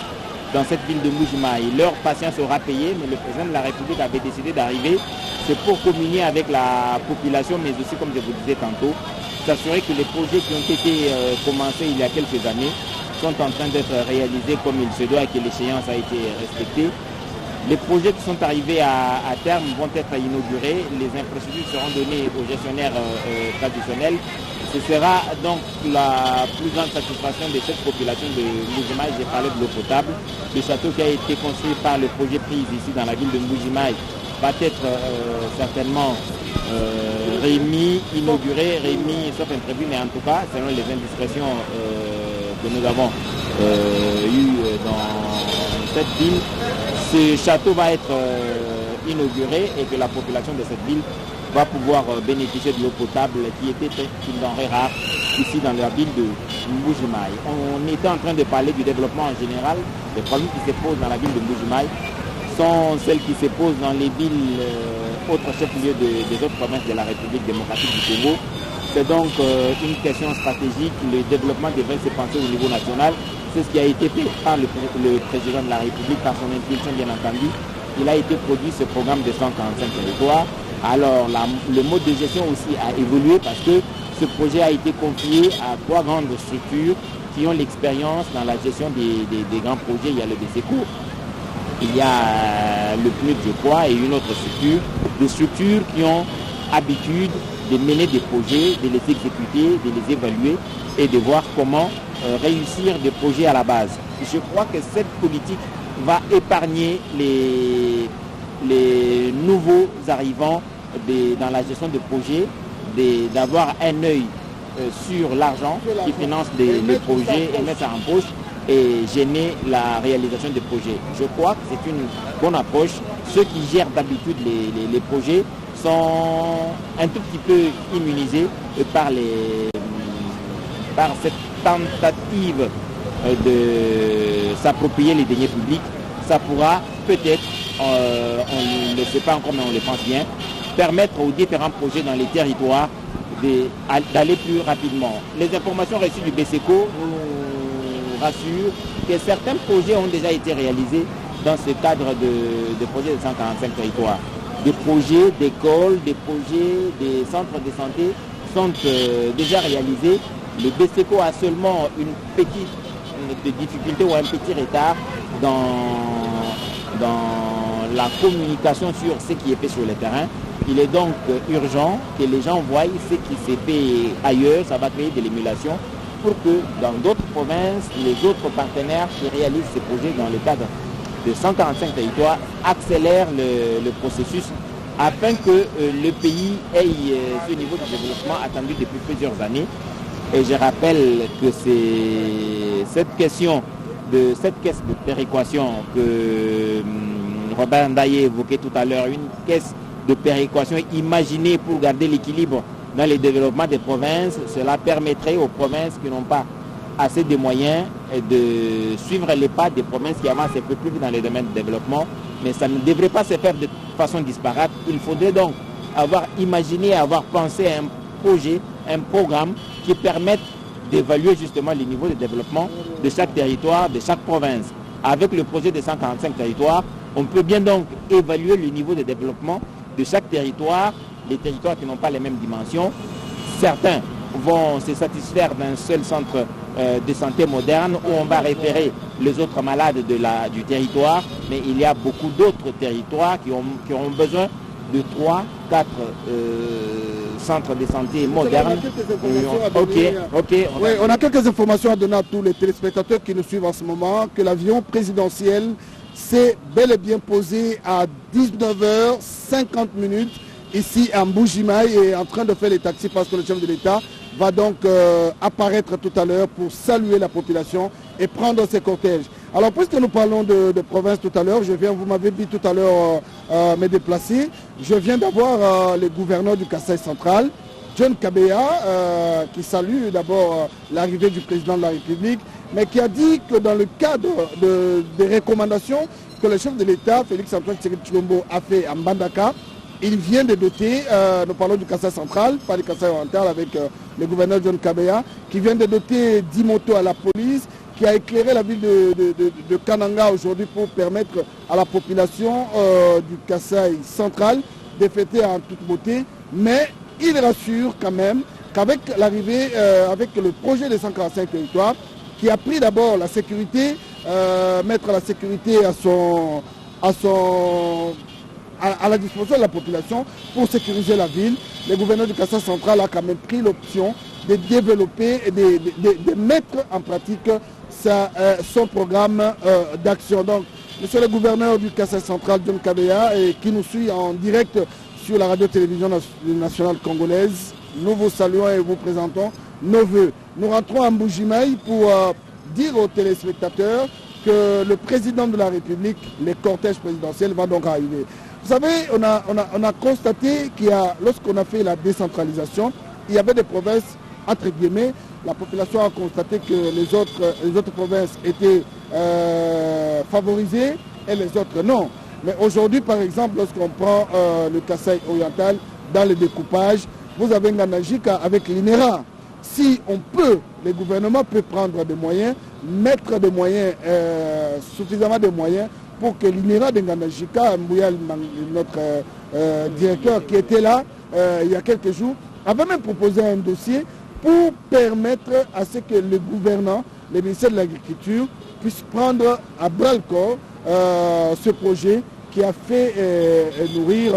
dans cette ville de Mbuji-Mayi. Leur patience aura payé, mais le président de la République avait décidé d'arriver. C'est pour communier avec la population, mais aussi, comme je vous disais tantôt, s'assurer que les projets qui ont été commencés il y a quelques années sont en train d'être réalisés comme il se doit et que l'échéance a été respectée. Les projets qui sont arrivés à terme vont être inaugurés. Les infrastructures seront données aux gestionnaires traditionnels. Ce sera donc la plus grande satisfaction de cette population de Mbuji-Mayi. J'ai parlé de l'eau potable. Le château qui a été construit par le projet Prise ici dans la ville de Mbuji-Mayi va être certainement inauguré, sauf imprévu, mais en tout cas, selon les indiscrétions que nous avons eues dans cette ville, ce château va être inauguré et que la population de cette ville va pouvoir bénéficier de l'eau potable qui était une denrée rare ici dans la ville de Mbuji-Mayi. On était en train de parler du développement en général. Les problèmes qui se posent dans la ville de Mbuji-Mayi sont celles qui se posent dans les villes autres chefs-lieux des autres provinces de la République démocratique du Congo. C'est donc une question stratégique. Le développement devrait se penser au niveau national. C'est ce qui a été fait par le président de la République, par son impulsion bien entendu. Il a été produit ce programme de 145 territoires. Alors le mode de gestion aussi a évolué parce que ce projet a été confié à 3 grandes structures qui ont l'expérience dans la gestion des grands projets. Il y a le BSECO, il y a le PNUD, je crois, et une autre structure. Des structures qui ont habitude de mener des projets, de les exécuter, de les évaluer et de voir comment réussir des projets à la base. Je crois que cette politique va épargner les nouveaux arrivants dans la gestion de projets, d'avoir un œil sur l'argent qui finance les projets et mettre ça en poche et gêner la réalisation des projets. Je crois que c'est une bonne approche. Ceux qui gèrent d'habitude les projets sont un tout petit peu immunisés par cette tentative de s'approprier les deniers publics. Ça pourra peut-être, on ne le sait pas encore mais on le pense bien, permettre aux différents projets dans les territoires d'aller plus rapidement. Les informations reçues du BSECO nous rassurent que certains projets ont déjà été réalisés dans ce cadre de projets de 145 territoires. Des projets d'écoles, des projets des centres de santé sont déjà réalisés. Le BSECO a seulement une petite difficulté ou un petit retard dans la communication sur ce qui est fait sur le terrain. Il est donc urgent que les gens voient ce qui s'est fait ailleurs. Ça va créer de l'émulation pour que dans d'autres provinces, les autres partenaires qui réalisent ces projets dans le cadre de 145 territoires accélèrent le processus afin que le pays ait ce niveau de développement attendu depuis plusieurs années. Et je rappelle que c'est cette question de cette caisse de péréquation que Robert Ndaye évoquait tout à l'heure, une caisse de péréquation imaginée pour garder l'équilibre dans le développement des provinces. Cela permettrait aux provinces qui n'ont pas assez de moyens de suivre les pas des provinces qui avancent un peu plus vite dans les domaines de développement. Mais ça ne devrait pas se faire de façon disparate. Il faudrait donc avoir imaginé, avoir pensé à un projet, un programme qui permette d'évaluer justement les niveaux de développement de chaque territoire, de chaque province. Avec le projet de 145 territoires, on peut bien donc évaluer le niveau de développement de chaque territoire, les territoires qui n'ont pas les mêmes dimensions. Certains vont se satisfaire d'un seul centre de santé moderne où on va référer les autres malades du territoire, mais il y a beaucoup d'autres territoires qui auront besoin de 3, 4 centres de santé modernes. Oui, on a quelques informations à donner à tous les téléspectateurs qui nous suivent en ce moment, que l'avion présidentiel s'est bel et bien posé à 19h50 ici à Mbuji-Mayi et est en train de faire les taxis parce que le chef de l'État va donc apparaître tout à l'heure pour saluer la population et prendre ses cortèges. Alors, puisque nous parlons de province tout à l'heure, vous m'avez dit tout à l'heure me déplacer, je viens d'avoir le gouverneur du Kasaï central, John Kabeya, qui salue d'abord l'arrivée du président de la République, mais qui a dit que dans le cadre des recommandations que le chef de l'État, Félix-Antoine Tshisekedi Tshilombo, a fait à Mbandaka, il vient de doter, nous parlons du Kasaï central, pas du Kasaï oriental, avec le gouverneur John Kabeya, qui vient de doter 10 motos à la police, qui a éclairé la ville de Kananga aujourd'hui pour permettre à la population du Kasaï central de fêter en toute beauté. Mais il rassure quand même qu'avec l'arrivée, avec le projet des 145 territoires, qui a pris d'abord la sécurité, mettre la sécurité à la disposition de la population pour sécuriser la ville, le gouverneur du Kasaï central a quand même pris l'option de développer et de mettre en pratique son programme d'action. Donc, monsieur le gouverneur du Kasaï central, John Kabeya, qui nous suit en direct sur la radio-télévision nationale congolaise, nous vous saluons et vous présentons nos voeux. Nous rentrons à Mbujimaï pour dire aux téléspectateurs que le président de la République, le cortège présidentiel, va donc arriver. Vous savez, on a constaté qu'il y a, lorsqu'on a fait la décentralisation, il y avait des provinces, entre guillemets, la population a constaté que les autres provinces étaient favorisées et les autres non. Mais aujourd'hui, par exemple, lorsqu'on prend le Kasaï oriental, dans le découpage, vous avez Nganajika avec l'INERA. Si on peut, le gouvernement peut prendre des moyens, mettre des moyens, suffisamment de moyens, pour que l'INERA de Nganajika, Mbouyal, notre directeur qui était là il y a quelques jours, avait même proposé un dossier pour permettre à ce que le gouvernement, le ministère de l'Agriculture, puisse prendre à bras le corps ce projet qui a fait nourrir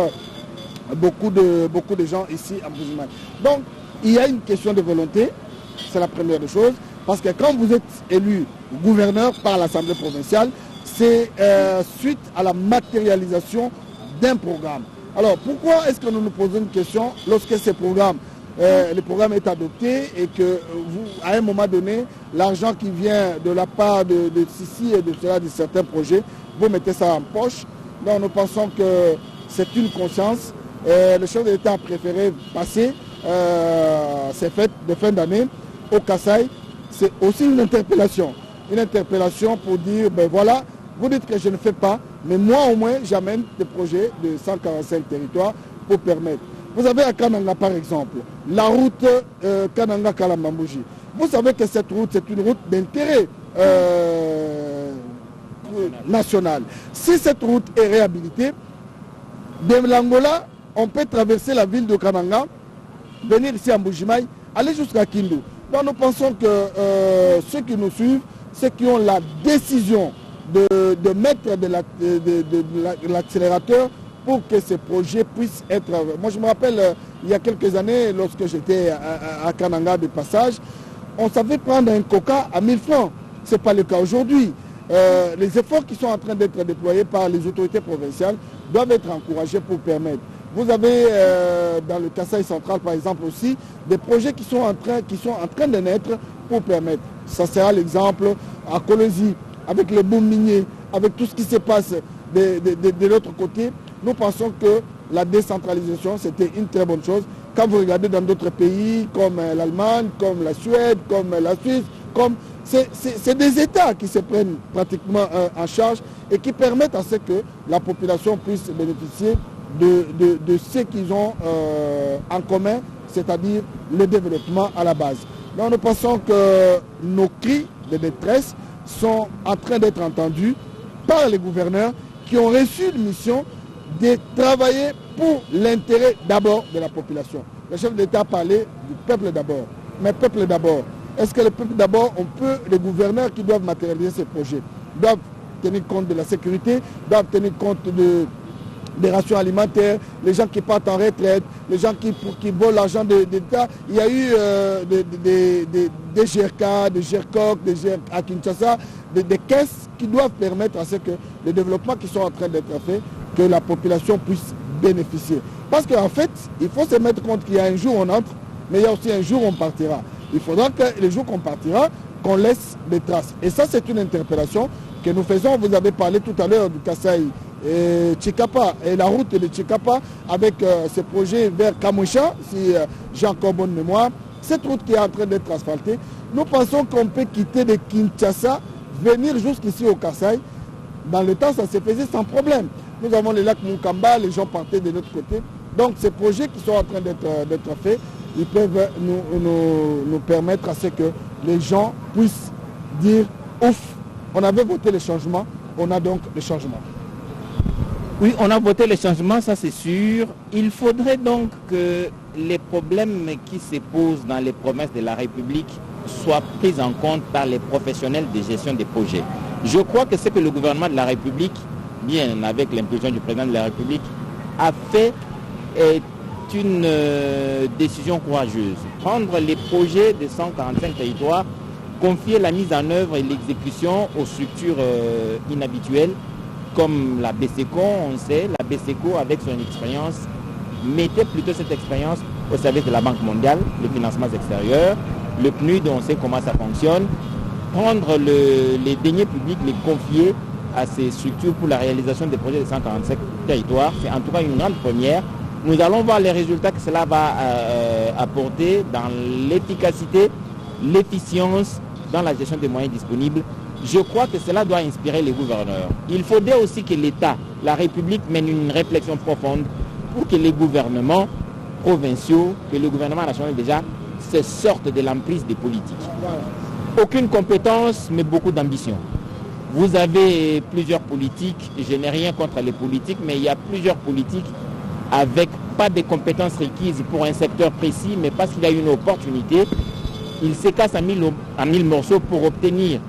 beaucoup de gens ici à Mbujimaï. Donc, il y a une question de volonté, c'est la première des choses, parce que quand vous êtes élu gouverneur par l'Assemblée provinciale, c'est suite à la matérialisation d'un programme. Alors, pourquoi est-ce que nous nous posons une question lorsque ce programme, le programme est adopté et que vous, à un moment donné, l'argent qui vient de la part de Sissi et de certains projets, vous mettez ça en poche. Donc, nous pensons que c'est une conscience. Le chef de l'État a préféré passer ces fêtes de fin d'année au Kasaï. C'est aussi une interpellation. Une interpellation pour dire, ben voilà, vous dites que je ne fais pas, mais moi au moins j'amène des projets de 145 territoires pour permettre. Vous avez à Kananga par exemple, la route Kananga-Kalambambouji. Vous savez que cette route, c'est une route d'intérêt national. Si cette route est réhabilitée, de l'Angola, on peut traverser la ville de Kananga, venir ici à Mbujimaï, aller jusqu'à Kindu. Donc nous pensons que ceux qui nous suivent, ceux qui ont la décision de mettre de l'accélérateur pour que ces projets puissent être... Moi je me rappelle, il y a quelques années, lorsque j'étais à Kananga de passage, on savait prendre un coca à 1000 francs. Ce n'est pas le cas aujourd'hui. Les efforts qui sont en train d'être déployés par les autorités provinciales doivent être encouragés pour permettre. Vous avez dans le Kasaï central par exemple aussi des projets qui sont en train de naître pour permettre. Ça sera l'exemple à Kolwezi avec les boom miniers, avec tout ce qui se passe de l'autre côté. Nous pensons que la décentralisation c'était une très bonne chose. Quand vous regardez dans d'autres pays comme l'Allemagne, comme la Suède, comme la Suisse, c'est des États qui se prennent pratiquement en charge et qui permettent à ce que la population puisse bénéficier de ce qu'ils ont en commun, c'est-à-dire le développement à la base. Donc nous pensons que nos cris de détresse sont en train d'être entendus par les gouverneurs qui ont reçu une mission de travailler pour l'intérêt d'abord de la population. Le chef d'État a parlé du peuple d'abord. Mais peuple d'abord, est-ce que le peuple d'abord, les gouverneurs qui doivent matérialiser ces projets, doivent tenir compte de la sécurité, doivent tenir compte des rations alimentaires, les gens qui partent en retraite, les gens qui volent l'argent de l'État. Il y a eu des GRK, des GRCOC, à Kinshasa, des caisses qui doivent permettre à ce que les développements qui sont en train d'être faits, que la population puisse bénéficier. Parce qu'en fait, il faut se mettre compte qu'il y a un jour on entre, mais il y a aussi un jour on partira. Il faudra que les jours qu'on partira, qu'on laisse des traces. Et ça, c'est une interpellation que nous faisons. Vous avez parlé tout à l'heure du Kasaï et Chikapa et la route de Chikapa avec ce projet vers Kamoucha, si j'ai encore bonne mémoire. Cette route qui est en train d'être asphaltée, nous pensons qu'on peut quitter de Kinshasa, venir jusqu'ici au Kasaï. Dans le temps, ça se faisait sans problème. Nous avons le lac Moukamba, les gens partaient de notre côté. Donc ces projets qui sont en train d'être faits, ils peuvent nous permettre à ce que les gens puissent dire ouf, on avait voté les changements, on a donc les changements. Oui, on a voté les changements, ça c'est sûr. Il faudrait donc que les problèmes qui se posent dans les promesses de la République soient pris en compte par les professionnels de gestion des projets. Je crois que ce que le gouvernement de la République, bien avec l'impulsion du président de la République, a fait est une décision courageuse. Prendre les projets de 145 territoires, confier la mise en œuvre et l'exécution aux structures inhabituelles comme la BCECO, on sait, la BCECO avec son expérience, mettait plutôt cette expérience au service de la Banque mondiale, les financements extérieurs, le PNUD, on sait comment ça fonctionne, prendre les deniers publics, les confier à ces structures pour la réalisation des projets de 145 territoires, c'est en tout cas une grande première. Nous allons voir les résultats que cela va apporter dans l'efficacité, l'efficience, dans la gestion des moyens disponibles. Je crois que cela doit inspirer les gouverneurs. Il faudrait aussi que l'État, la République mène une réflexion profonde pour que les gouvernements provinciaux, que le gouvernement national déjà, se sortent de l'emprise des politiques. Aucune compétence, mais beaucoup d'ambition. Vous avez plusieurs politiques, je n'ai rien contre les politiques, mais il y a plusieurs politiques avec pas de compétences requises pour un secteur précis, mais parce qu'il y a une opportunité, il se casse en mille morceaux pour obtenir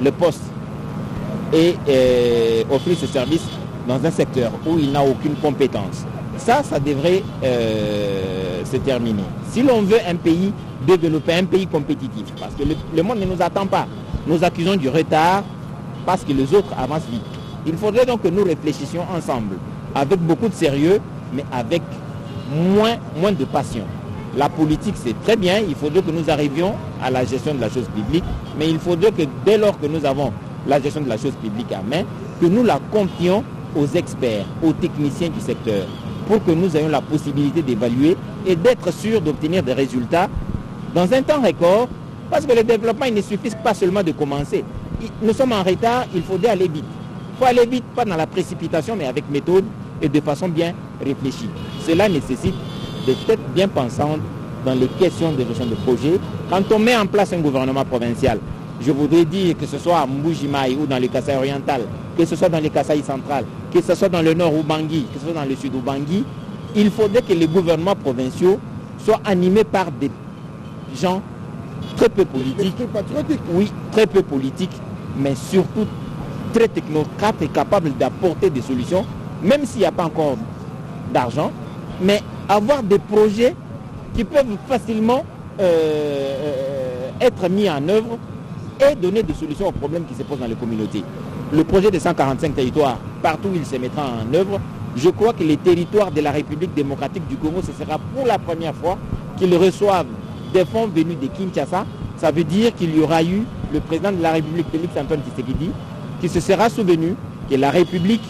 le poste et offrir ce service dans un secteur où il n'a aucune compétence. Ça devrait se terminer. Si l'on veut un pays développé, un pays compétitif, parce que le monde ne nous attend pas, nous accusons du retard parce que les autres avancent vite. Il faudrait donc que nous réfléchissions ensemble, avec beaucoup de sérieux, mais avec moins de passion. La politique, c'est très bien, il faudrait que nous arrivions à la gestion de la chose publique, mais il faudrait que dès lors que nous avons la gestion de la chose publique à main, que nous la confions aux experts, aux techniciens du secteur, pour que nous ayons la possibilité d'évaluer et d'être sûrs d'obtenir des résultats dans un temps record, parce que le développement, il ne suffit pas seulement de commencer. Nous sommes en retard, il faudrait aller vite. Il faut aller vite, pas dans la précipitation, mais avec méthode et de façon bien réfléchie. Cela nécessite des têtes bien pensantes dans les questions de gestion de projet. Quand on met en place un gouvernement provincial, je voudrais dire que ce soit à Mbujimaï ou dans le Kasaï oriental, que ce soit dans le Kasaï central, que ce soit dans le nord ou Bangui, que ce soit dans le sud ou Bangui, il faudrait que les gouvernements provinciaux soient animés par des gens très peu politiques. Oui, très peu politiques, mais surtout très technocrates et capables d'apporter des solutions, même s'il n'y a pas encore d'argent, mais avoir des projets qui peuvent facilement être mis en œuvre et donner des solutions aux problèmes qui se posent dans les communautés. Le projet de 145 territoires, partout où il se mettra en œuvre, je crois que les territoires de la République démocratique du Congo, ce sera pour la première fois qu'ils reçoivent des fonds venus de Kinshasa. Ça veut dire qu'il y aura eu le président de la République, Félix Antoine Tshisekedi, qui se sera souvenu que la République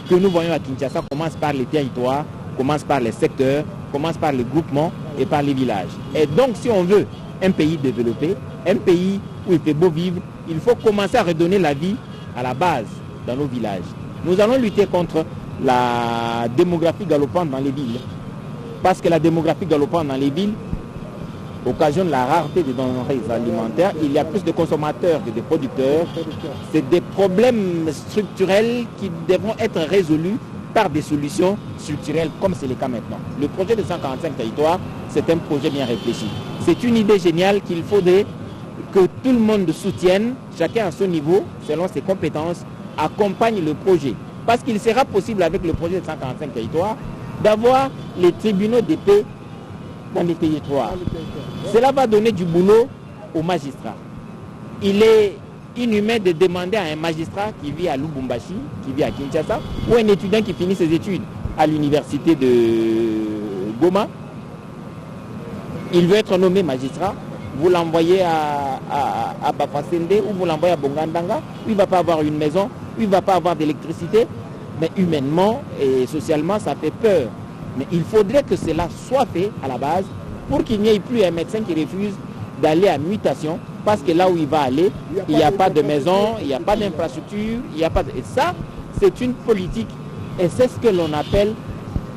que nous voyons à Kinshasa commence par les territoires, commence par les secteurs, commence par les groupements et par les villages. Et donc si on veut un pays développé, un pays où il fait beau vivre, il faut commencer à redonner la vie à la base dans nos villages. Nous allons lutter contre la démographie galopante dans les villes. Parce que la démographie galopante dans les villes occasionne la rareté des denrées alimentaires. Il y a plus de consommateurs que de producteurs. C'est des problèmes structurels qui devront être résolus par des solutions structurelles comme c'est le cas maintenant. Le projet de 145 territoires, c'est un projet bien réfléchi. C'est une idée géniale qu'il faudrait que tout le monde soutienne, chacun à son niveau, selon ses compétences, accompagne le projet. Parce qu'il sera possible avec le projet de 145 territoires d'avoir les tribunaux de paix dans les territoires. Cela va donner du boulot aux magistrats. Il est inhumain de demander à un magistrat qui vit à Lubumbashi, qui vit à Kinshasa, ou un étudiant qui finit ses études à l'université de Goma, il veut être nommé magistrat, vous l'envoyez à Bafasende ou vous l'envoyez à Bongandanga, où il ne va pas avoir une maison, où il ne va pas avoir d'électricité. Mais humainement et socialement, ça fait peur. Mais il faudrait que cela soit fait à la base pour qu'il n'y ait plus un médecin qui refuse d'aller à mutation parce que là où il va aller, il n'y a pas de maison, il n'y a pas d'infrastructure, il n'y a pas de... Et ça, c'est une politique et c'est ce que l'on appelle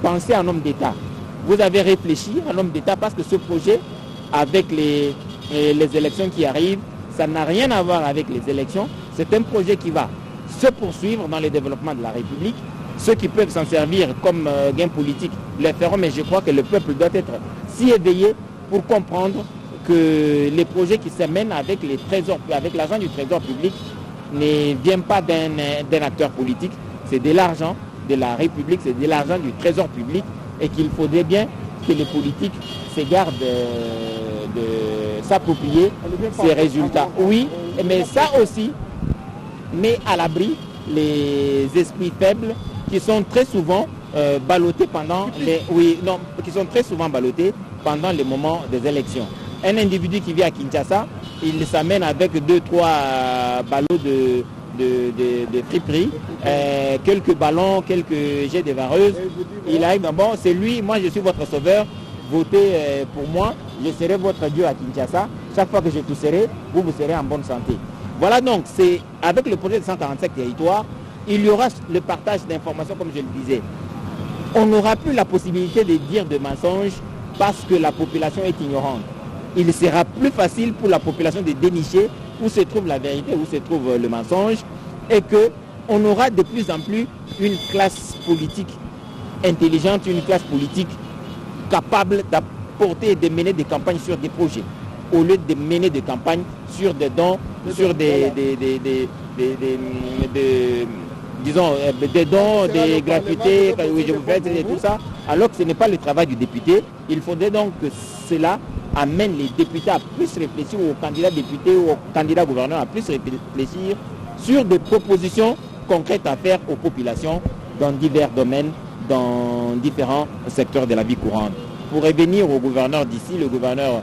penser en homme d'État. Vous avez réfléchi en homme d'État parce que ce projet, avec les élections qui arrivent, ça n'a rien à voir avec les élections. C'est un projet qui va se poursuivre dans le développement de la République. Ceux qui peuvent s'en servir comme gain politique le feront, mais je crois que le peuple doit être si éveillé pour comprendre que les projets qui se mènent avec l'argent du trésor public ne viennent pas d'un acteur politique, c'est de l'argent de la République, c'est de l'argent du trésor public et qu'il faudrait bien que les politiques s'égarent de s'approprier ces résultats. Oui, mais ça aussi met à l'abri les esprits faibles qui sont très souvent ballottés pendant qui sont très souvent ballottés pendant les moments des élections. Un individu qui vit à Kinshasa, il s'amène avec 2-3 ballots de friperie, quelques ballons, quelques jets de vareuses. Il arrive, bon, c'est lui, moi je suis votre sauveur, votez pour moi, je serai votre Dieu à Kinshasa. Chaque fois que je tousserai, vous serez en bonne santé. Voilà donc, c'est avec le projet de 145 territoires, il y aura le partage d'informations comme je le disais. On n'aura plus la possibilité de dire de mensonges parce que la population est ignorante. Il sera plus facile pour la population de dénicher où se trouve la vérité, où se trouve le mensonge, et qu'on aura de plus en plus une classe politique intelligente, une classe politique capable d'apporter et de mener des campagnes sur des projets, au lieu de mener des campagnes sur des dons, sur des dons, des gratuités, oui, je vous fais et tout ça, alors que ce n'est pas le travail du député. Il faudrait donc que cela amène les députés à plus réfléchir, aux candidats députés ou aux candidats gouverneurs à plus réfléchir sur des propositions concrètes à faire aux populations dans divers domaines, dans différents secteurs de la vie courante. Pour revenir au gouverneur d'ici, le gouverneur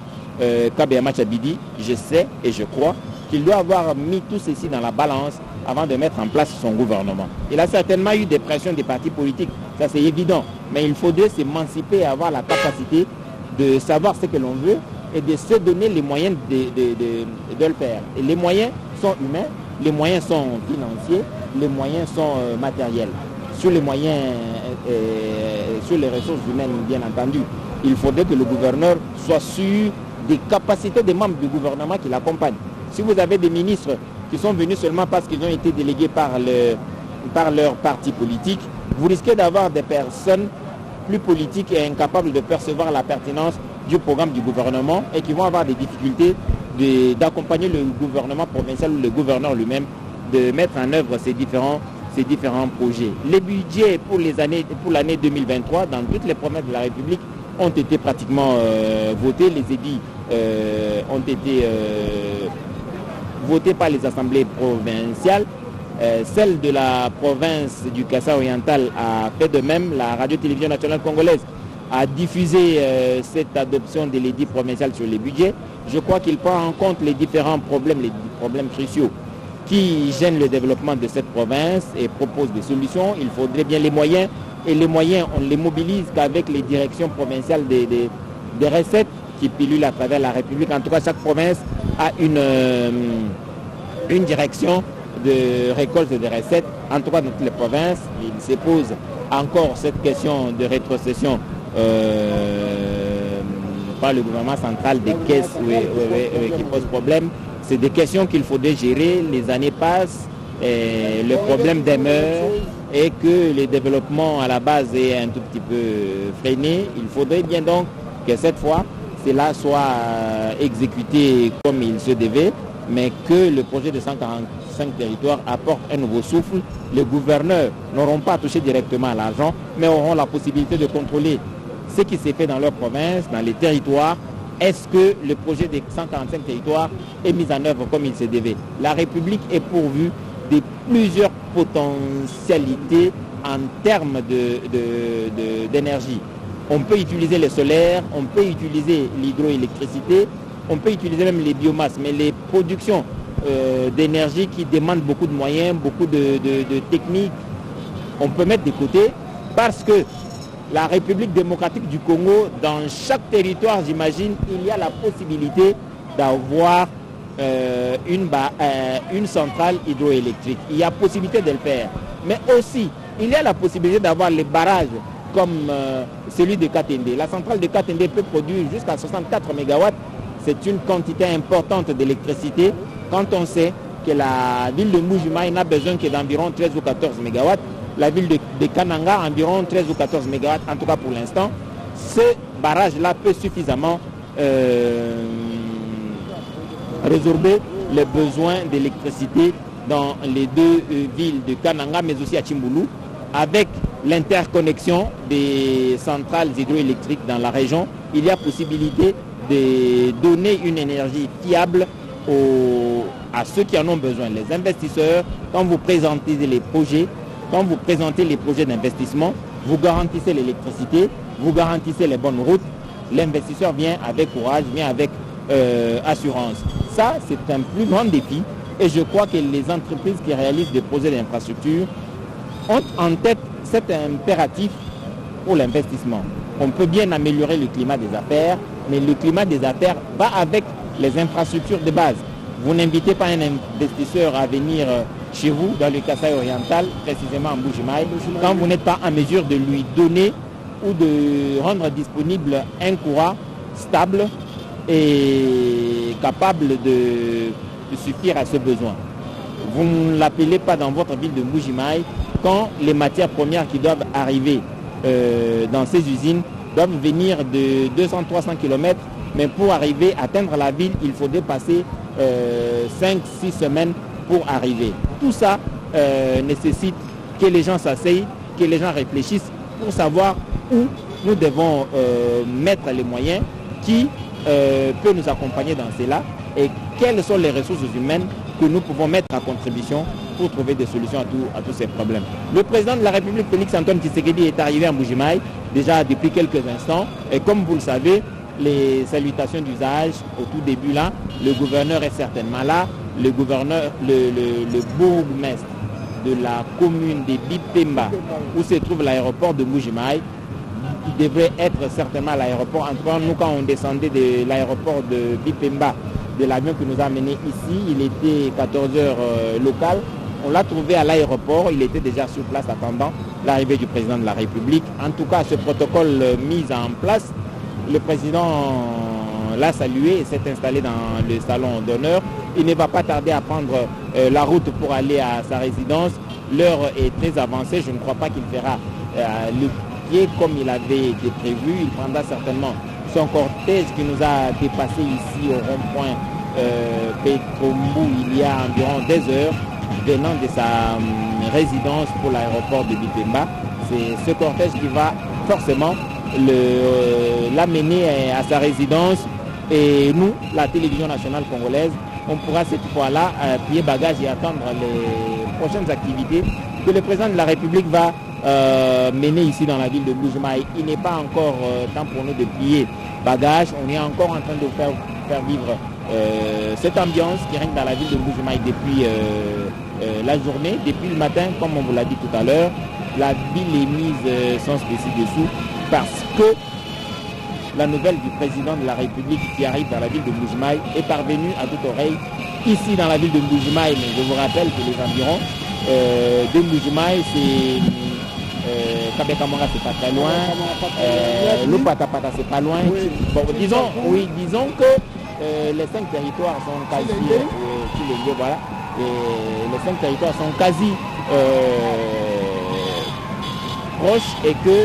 Kabeyama Tchabidi, je sais et je crois qu'il doit avoir mis tout ceci dans la balance avant de mettre en place son gouvernement. Il a certainement eu des pressions des partis politiques, ça c'est évident, mais il faudrait s'émanciper et avoir la capacité de savoir ce que l'on veut et de se donner les moyens de le faire. Et les moyens sont humains, les moyens sont financiers, les moyens sont matériels. Sur les moyens, sur les ressources humaines, bien entendu, il faudrait que le gouverneur soit sûr des capacités des membres du gouvernement qui l'accompagnent. Si vous avez des ministres qui sont venus seulement parce qu'ils ont été délégués par leur parti politique, vous risquez d'avoir des personnes plus politiques et incapables de percevoir la pertinence du programme du gouvernement et qui vont avoir des difficultés d'accompagner le gouvernement provincial ou le gouverneur lui-même de mettre en œuvre ces différents projets. Les budgets pour l'année 2023 dans toutes les provinces de la République ont été pratiquement votés. Les édits ont été votés par les assemblées provinciales. Celle de la province du Kassa oriental a fait de même. La radio-télévision nationale congolaise a diffusé cette adoption de l'édit provincial sur les budgets. Je crois qu'il prend en compte les différents problèmes, les problèmes cruciaux qui gênent le développement de cette province et propose des solutions. Il faudrait bien les moyens, et les moyens, on ne les mobilise qu'avec les directions provinciales des recettes qui pilulent à travers la République. En tout cas, chaque province a une direction de récolte des recettes. En tout cas, dans toutes les provinces, il se pose encore cette question de rétrocession par le gouvernement central des caisses qui pose problème. C'est des questions qu'il faudrait gérer. Les années passent, et le problème demeure et que le développement à la base est un tout petit peu freiné. Il faudrait bien donc que cette fois, cela soit exécuté comme il se devait, mais que le projet de 145 territoires apporte un nouveau souffle. Les gouverneurs n'auront pas touché directement à l'argent, mais auront la possibilité de contrôler ce qui s'est fait dans leur province, dans les territoires. Est-ce que le projet des 145 territoires est mis en œuvre comme il se devait? La République est pourvue de plusieurs potentialités en termes d'énergie. On peut utiliser le solaire, on peut utiliser l'hydroélectricité, on peut utiliser même les biomasses, mais les productions d'énergie qui demandent beaucoup de moyens, beaucoup de techniques, on peut mettre de côté parce que la République démocratique du Congo, dans chaque territoire, j'imagine, il y a la possibilité d'avoir une centrale hydroélectrique. Il y a possibilité de le faire. Mais aussi, il y a la possibilité d'avoir les barrages comme celui de Katende. La centrale de Katende peut produire jusqu'à 64 MW. C'est une quantité importante d'électricité quand on sait que la ville de Mbuji-Mayi n'a besoin que d'environ 13 ou 14 MW. La ville de Kananga, environ 13 ou 14 MW, en tout cas pour l'instant. Ce barrage-là peut suffisamment résorber les besoins d'électricité dans les deux villes de Kananga, mais aussi à Tchimbulu, avec l'interconnexion des centrales hydroélectriques dans la région. Il y a possibilité de donner une énergie fiable à ceux qui en ont besoin. Les investisseurs, quand vous présentez les projets, d'investissement, vous garantissez l'électricité, vous garantissez les bonnes routes, l'investisseur vient avec courage, vient avec assurance. Ça, c'est un plus grand défi et je crois que les entreprises qui réalisent des projets d'infrastructure ont en tête cet impératif pour l'investissement. On peut bien améliorer le climat des affaires, mais le climat des affaires va avec les infrastructures de base. Vous n'invitez pas un investisseur à venir chez vous, dans le Kasaï oriental, précisément en Mbuji-Mayi, quand vous n'êtes pas en mesure de lui donner ou de rendre disponible un courant stable et capable de suffire à ce besoin. Vous ne l'appelez pas dans votre ville de Mbuji-Mayi quand les matières premières qui doivent arriver dans ces usines doivent venir de 200-300 km, mais pour arriver à atteindre la ville, il faut dépasser 5-6 semaines pour arriver. Tout ça nécessite que les gens s'asseyent, que les gens réfléchissent pour savoir où nous devons mettre les moyens, qui peut nous accompagner dans cela et quelles sont les ressources humaines que nous pouvons mettre à contribution pour trouver des solutions à tous ces problèmes. Le président de la République, Félix Antoine Tshisekedi, est arrivé à Mbuji-Mayi déjà depuis quelques instants et comme vous le savez, les salutations d'usage au tout début là, le gouverneur est certainement là, le bourgmestre de la commune de Bipemba où se trouve l'aéroport de Mbuji-Mayi, il devrait être certainement à l'aéroport. En tout cas, nous, quand on descendait de l'aéroport de Bipemba, de l'avion qui nous a amenés ici, il était 14h local. On l'a trouvé à l'aéroport, il était déjà sur place attendant l'arrivée du président de la République. En tout cas, ce protocole mis en place, le président l'a salué et s'est installé dans le salon d'honneur. Il ne va pas tarder à prendre la route pour aller à sa résidence. L'heure est très avancée, je ne crois pas qu'il fera le pied comme il avait été prévu. Il prendra certainement son cortège qui nous a dépassé ici au rond-point Petrombu il y a environ 2 heures, venant de sa résidence pour l'aéroport de Bipemba. C'est ce cortège qui va forcément l'amener à sa résidence et nous, la télévision nationale congolaise, on pourra cette fois-là plier bagage et attendre les prochaines activités que le président de la République va mener ici dans la ville de Mbuji-Mayi. Il n'est pas encore temps pour nous de plier bagage, on est encore en train de faire vivre cette ambiance qui règne dans la ville de Mbuji-Mayi depuis la journée, depuis le matin, comme on vous l'a dit tout à l'heure. La ville est mise sans spécie dessous parce que la nouvelle du président de la République qui arrive dans la ville de Mbuji-Mayi est parvenue à toute oreille ici dans la ville de Mbuji-Mayi. Mais je vous rappelle que les environs de Mbuji-Mayi, c'est Kabekamanga, c'est pas très loin, Lupatapata, c'est pas loin. Oui. Bon, disons que les 5 territoires sont quasi tous les lieux, voilà. Et les 5 territoires sont quasi proches et que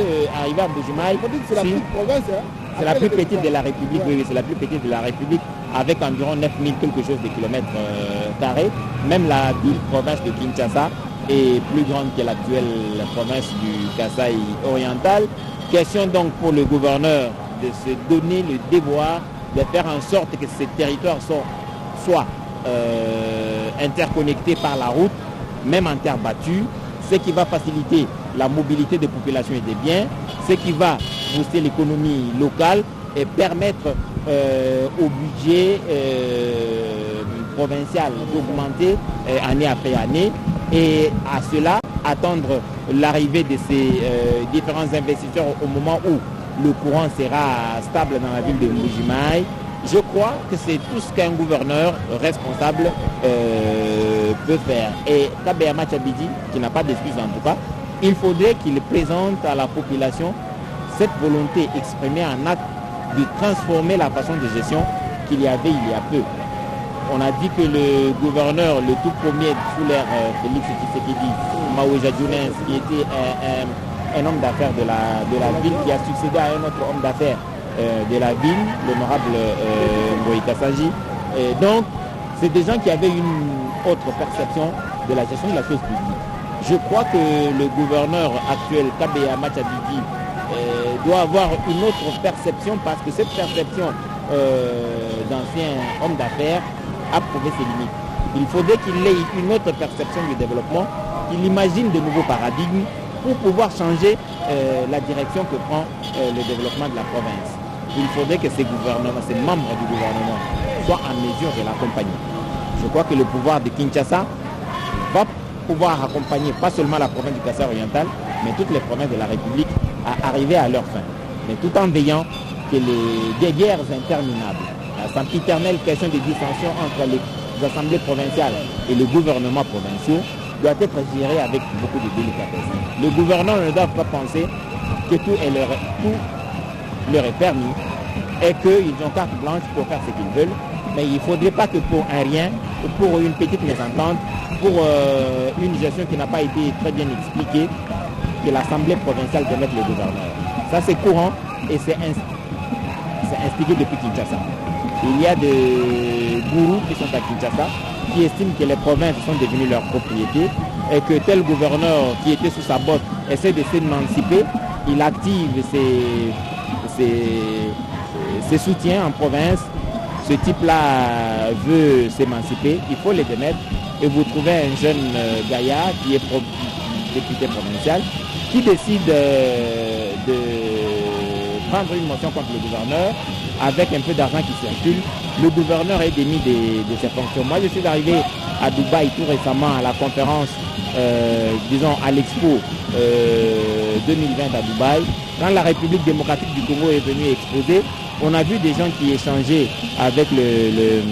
arriver à Mbuji-Mayi, c'est la petite province, hein. C'est la plus petite de la République, oui, c'est la plus petite de la République, avec environ 9000 quelque chose de kilomètres carrés. Même la ville-province de Kinshasa est plus grande que l'actuelle province du Kasaï oriental. Question donc pour le gouverneur de se donner le devoir de faire en sorte que ces territoires soient interconnectés par la route, même en terre battue, ce qui va faciliter la mobilité des populations et des biens, ce qui va booster l'économie locale permettre au budget provincial d'augmenter année après année et à cela attendre l'arrivée de ces différents investisseurs au moment où le courant sera stable dans la ville de Mbuji-Mayi. Je crois que c'est tout ce qu'un gouverneur responsable peut faire. Et Kabeya Matchabidi, qui n'a pas d'excuse en tout cas, il faudrait qu'il présente à la population cette volonté exprimée en acte de transformer la façon de gestion qu'il y avait il y a peu. On a dit que le gouverneur, le tout premier sous l'ère Félix Tshisekedi, Maouja Djounès, qui était un homme d'affaires de la ville, qui a succédé à un autre homme d'affaires de la ville, l'honorable Mboyi Kassaji. Donc, c'est des gens qui avaient une autre perception de la gestion de la chose publique. Je crois que le gouverneur actuel, Kabeya Matchabidi, doit avoir une autre perception parce que cette perception d'ancien homme d'affaires a prouvé ses limites. Il faudrait qu'il ait une autre perception du développement, qu'il imagine de nouveaux paradigmes pour pouvoir changer la direction que prend le développement de la province. Il faudrait que ces membres du gouvernement soient en mesure de l'accompagner. Je crois que le pouvoir de Kinshasa va pouvoir accompagner pas seulement la province du Kassai oriental, mais toutes les provinces de la République à arriver à leur fin. Mais tout en veillant que des guerres interminables, la sempiternelle question des dissensions entre les assemblées provinciales et le gouvernement provincial doit être gérée avec beaucoup de délicatesse. Le gouvernement ne doit pas penser que tout leur est permis et qu'ils ont carte blanche pour faire ce qu'ils veulent. Mais il ne faudrait pas que pour un rien, ou pour une petite mésentente, pour une gestion qui n'a pas été très bien expliquée, que l'Assemblée provinciale demette le gouverneur. Ça c'est courant et c'est instigué depuis Kinshasa. Il y a des gourous qui sont à Kinshasa qui estiment que les provinces sont devenues leur propriété et que tel gouverneur qui était sous sa botte essaie de s'émanciper, il active ses soutiens en province. Ce type-là veut s'émanciper, il faut les démettre et vous trouvez un jeune gaillard qui est député provincial qui décide de prendre une motion contre le gouverneur avec un peu d'argent qui circule. Le gouverneur est démis de ses fonctions. Moi, je suis arrivé à Dubaï tout récemment à la conférence, à l'Expo 2020 à Dubaï. Quand la République démocratique du Congo est venue exposer, on a vu des gens qui échangeaient avec les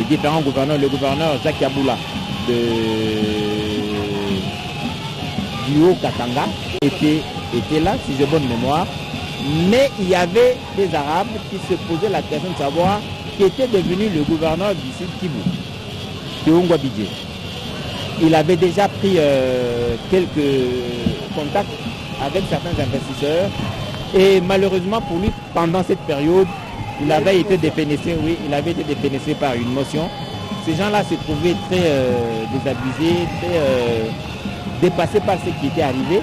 différents gouverneurs. Le gouverneur Jacques Yaboula du Haut-Katanga était là, si j'ai bonne mémoire. Mais il y avait des Arabes qui se posaient la question de savoir qui était devenu le gouverneur du Sud Kivu, Teongwa Bidje. Il avait déjà pris quelques contacts avec certains investisseurs et malheureusement pour lui, pendant cette période, il avait été dépénacé par une motion. Ces gens-là se trouvaient très désabusés, très dépassés par ce qui était arrivé.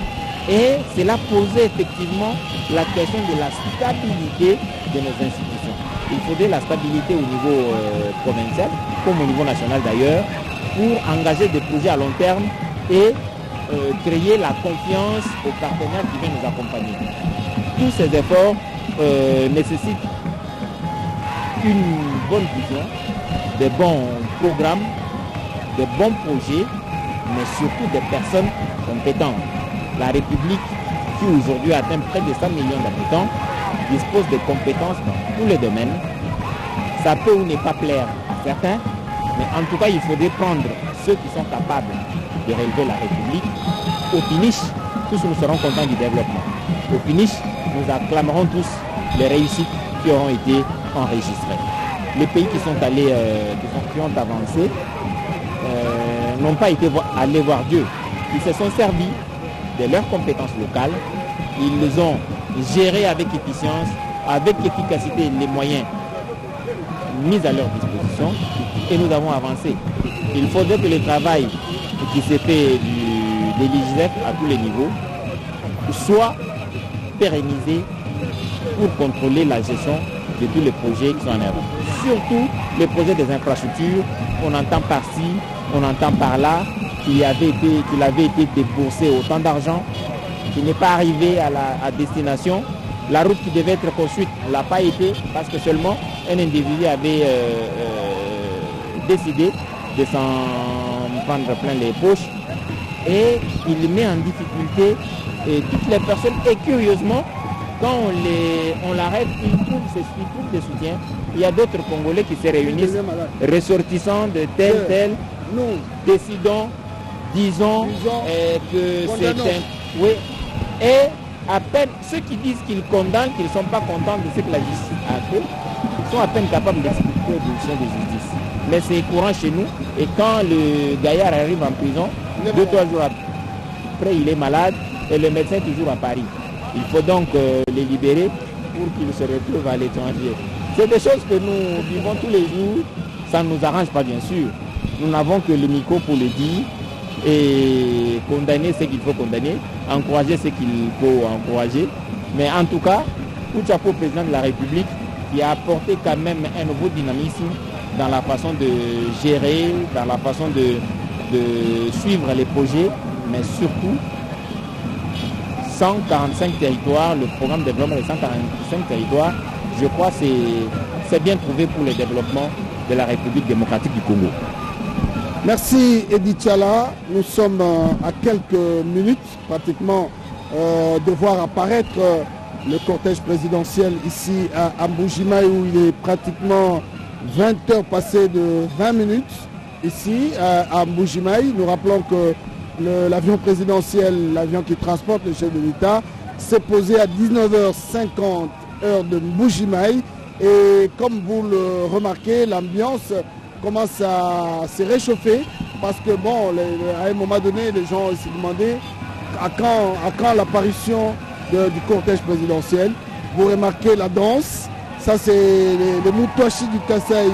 Et cela posait effectivement la question de la stabilité de nos institutions. Il faudrait la stabilité au niveau provincial, comme au niveau national d'ailleurs, pour engager des projets à long terme et créer la confiance aux partenaires qui viennent nous accompagner. Tous ces efforts nécessitent une bonne vision, des bons programmes, des bons projets, mais surtout des personnes compétentes. La République, qui aujourd'hui atteint près de 100 millions d'habitants, dispose de compétences dans tous les domaines. Ça peut ou ne pas plaire à certains, mais en tout cas, il faudrait prendre ceux qui sont capables de relever la République. Au finish, tous nous serons contents du développement. Au finish, nous acclamerons tous les réussites qui auront été enregistrées. Les pays qui sont allés, qui ont avancé, n'ont pas été allés voir Dieu. Ils se sont servis de leurs compétences locales. Ils les ont gérées avec efficience, avec efficacité les moyens mis à leur disposition et nous avons avancé. Il faudrait que le travail qui s'est fait des législatifs à tous les niveaux soit pérennisé pour contrôler la gestion de tous les projets qui sont en œuvre. Surtout les projets des infrastructures, on entend par-ci, on entend par-là qu'il avait été déboursé autant d'argent, qui n'est pas arrivé à destination. La route qui devait être construite ne l'a pas été parce que seulement un individu avait décidé de s'en prendre plein les poches et il met en difficulté toutes les personnes et curieusement, quand on l'arrête, il trouve des soutiens. Il y a d'autres Congolais qui se réunissent, ressortissants de tel, nous décidons, disons que c'est un... Oui, et à peine ceux qui disent qu'ils condamnent, qu'ils ne sont pas contents de ce que la justice a fait, sont à peine capables d'expliquer les décisions de justice. Mais c'est courant chez nous, et quand le gaillard arrive en prison, 2-3 jours après, il est malade, et le médecin est toujours à Paris. Il faut donc les libérer pour qu'ils se retrouvent à l'étranger. C'est des choses que nous vivons tous les jours, ça ne nous arrange pas bien sûr. Nous n'avons que le micro pour le dire, et condamner ce qu'il faut condamner, encourager ce qu'il faut encourager. Mais en tout cas, coup de chapeau au président de la République qui a apporté quand même un nouveau dynamisme dans la façon de gérer, dans la façon de suivre les projets, mais surtout 145 territoires, le programme de développement des 145 territoires, je crois que c'est bien trouvé pour le développement de la République démocratique du Congo. Merci Edi Tchala. Nous sommes à quelques minutes pratiquement de voir apparaître le cortège présidentiel ici à Mbuji-Mayi où il est pratiquement 20 heures passées de 20 minutes ici à Mbuji-Mayi. Nous rappelons que l'avion présidentiel, l'avion qui transporte le chef de l'État, s'est posé à 19h50 heure de Mbuji-Mayi. Et comme vous le remarquez, l'ambiance commence à se réchauffer parce que bon, à un moment donné, les gens se demandaient à quand l'apparition du cortège présidentiel. Vous remarquez la danse, ça c'est les Moutouachi du Kasaï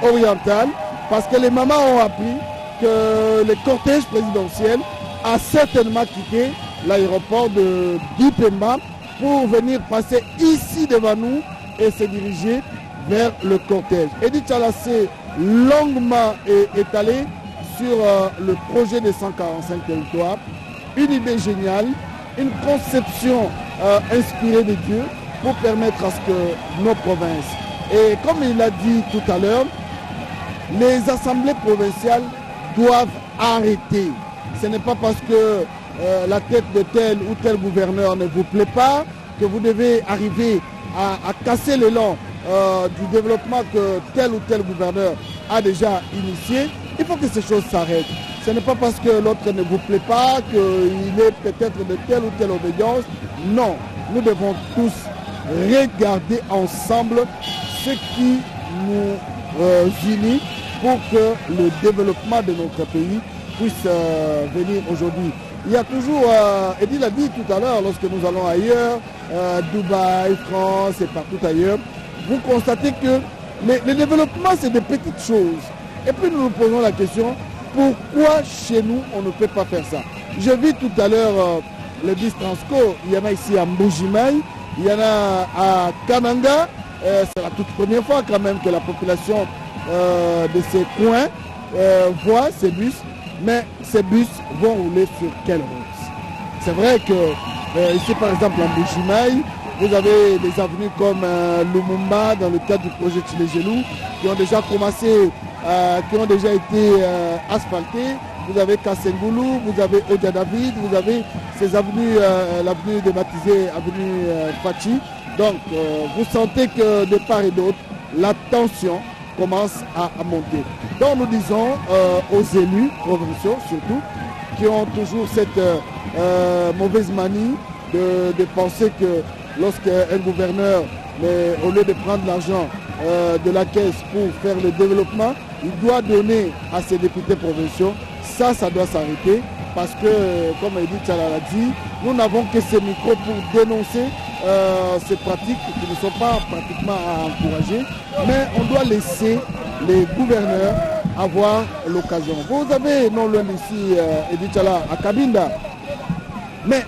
oriental, parce que les mamans ont appris que le cortège présidentiel a certainement quitté l'aéroport de Dipemba pour venir passer ici devant nous et se diriger vers le cortège. Edi Tchala s'est longuement étalé sur le projet des 145 territoires, une idée géniale, une conception inspirée de Dieu pour permettre à ce que nos provinces, et comme il l'a dit tout à l'heure, les assemblées provinciales doivent arrêter. Ce n'est pas parce que la tête de tel ou tel gouverneur ne vous plaît pas que vous devez arriver à casser l'élan du développement que tel ou tel gouverneur a déjà initié. Il faut que ces choses s'arrêtent. Ce n'est pas parce que l'autre ne vous plaît pas qu'il est peut-être de telle ou telle obédience. Non, nous devons tous regarder ensemble ce qui nous unit pour que le développement de notre pays puisse venir aujourd'hui. Il y a toujours, Edi l'a dit tout à l'heure, lorsque nous allons ailleurs, Dubaï, France et partout ailleurs, vous constatez que le développement, c'est des petites choses. Et puis nous nous posons la question, pourquoi chez nous, on ne peut pas faire ça? J'ai vu tout à l'heure le bus Transco, il y en a ici à Mbuji-Mayi, il y en a à Kananga. C'est la toute première fois quand même que la population de ces coins voit ces bus. Mais ces bus vont rouler sur quelle route? C'est vrai que ici par exemple en Mbuji-Mayi, vous avez des avenues comme Lumumba dans le cadre du projet Tchilegelou qui ont déjà commencé, qui ont déjà été asphaltées. Vous avez Kassengoulou, vous avez Odia David, vous avez ces avenues, l'avenue débaptisée avenue Fachi. Donc vous sentez que de part et d'autre, la tension commence à monter. Donc nous disons aux élus provinciaux surtout, qui ont toujours cette mauvaise manie de penser que lorsqu'un gouverneur, au lieu de prendre l'argent de la caisse pour faire le développement, il doit donner à ses députés provinciaux. Ça doit s'arrêter parce que, comme Edi Tchala l'a dit, nous n'avons que ces micros pour dénoncer ces pratiques qui ne sont pas pratiquement à encourager, mais on doit laisser les gouverneurs avoir l'occasion. Vous avez non loin d'ici, Edi Tchala, à Cabinda, mais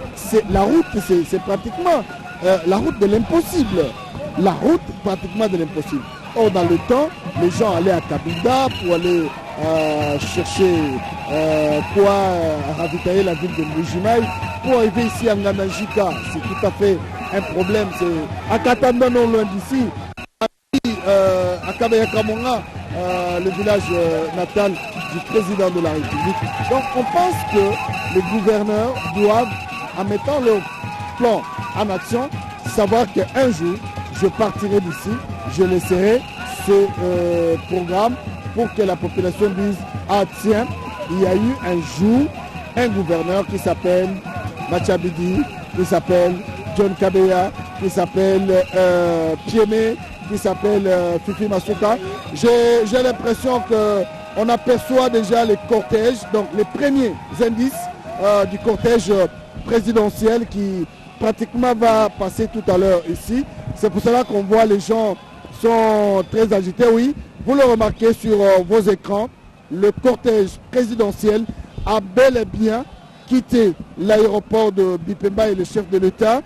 la route, c'est pratiquement la route de l'impossible. La route pratiquement de l'impossible. Or, dans le temps, les gens allaient à Cabinda pour aller chercher ravitailler la ville de Mbuji-Mayi. Pour arriver ici à Nganajika, c'est tout à fait un problème. C'est à Katanda, non loin d'ici, à Kabaya Kamonga, le village natal du président de la République. Donc on pense que les gouverneurs doivent, en mettant leur plan en action, savoir qu'un jour, je partirai d'ici, je laisserai ce programme pour que la population dise « Ah tiens, il y a eu un jour un gouverneur qui s'appelle Machabidi, qui s'appelle John Kabeya, qui s'appelle Piemé, qui s'appelle Fifi Masuka. » J'ai l'impression qu'on aperçoit déjà les cortèges, donc les premiers indices du cortège présidentiel qui pratiquement va passer tout à l'heure ici. C'est pour cela qu'on voit les gens sont très agités. Oui, vous le remarquez sur vos écrans, le cortège présidentiel a bel et bien quitté l'aéroport de Bipemba et le chef de l'État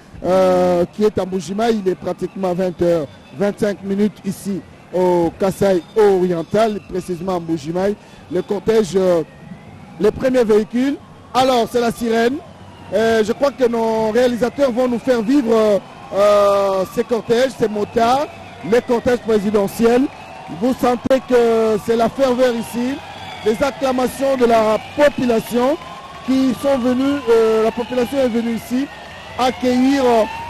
qui est à Mbujimai. Il est pratiquement 20h25 ici au Kasaï oriental, précisément à Mbujimai. Le cortège, les premiers véhicules. Alors, c'est la sirène. Je crois que nos réalisateurs vont nous faire vivre ces cortèges, ces motards, les cortèges présidentiels. Vous sentez que c'est la ferveur ici, des acclamations de la population qui sont venus, la population est venue ici accueillir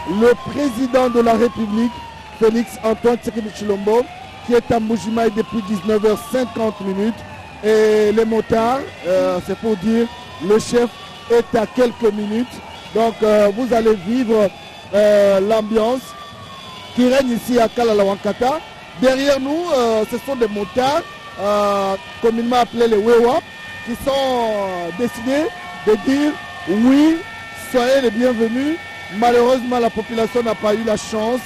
le président de la République, Félix Antoine Tshisekedi Tshilombo, qui est à Mbujimai depuis 19h50. Et les motards, c'est pour dire, le chef est à quelques minutes. Donc vous allez vivre l'ambiance qui règne ici à Kalalawankata. Derrière nous, ce sont des motards, communément appelés les Wewa, qui sont décidés de dire oui, soyez les bienvenus. Malheureusement, la population n'a pas eu la chance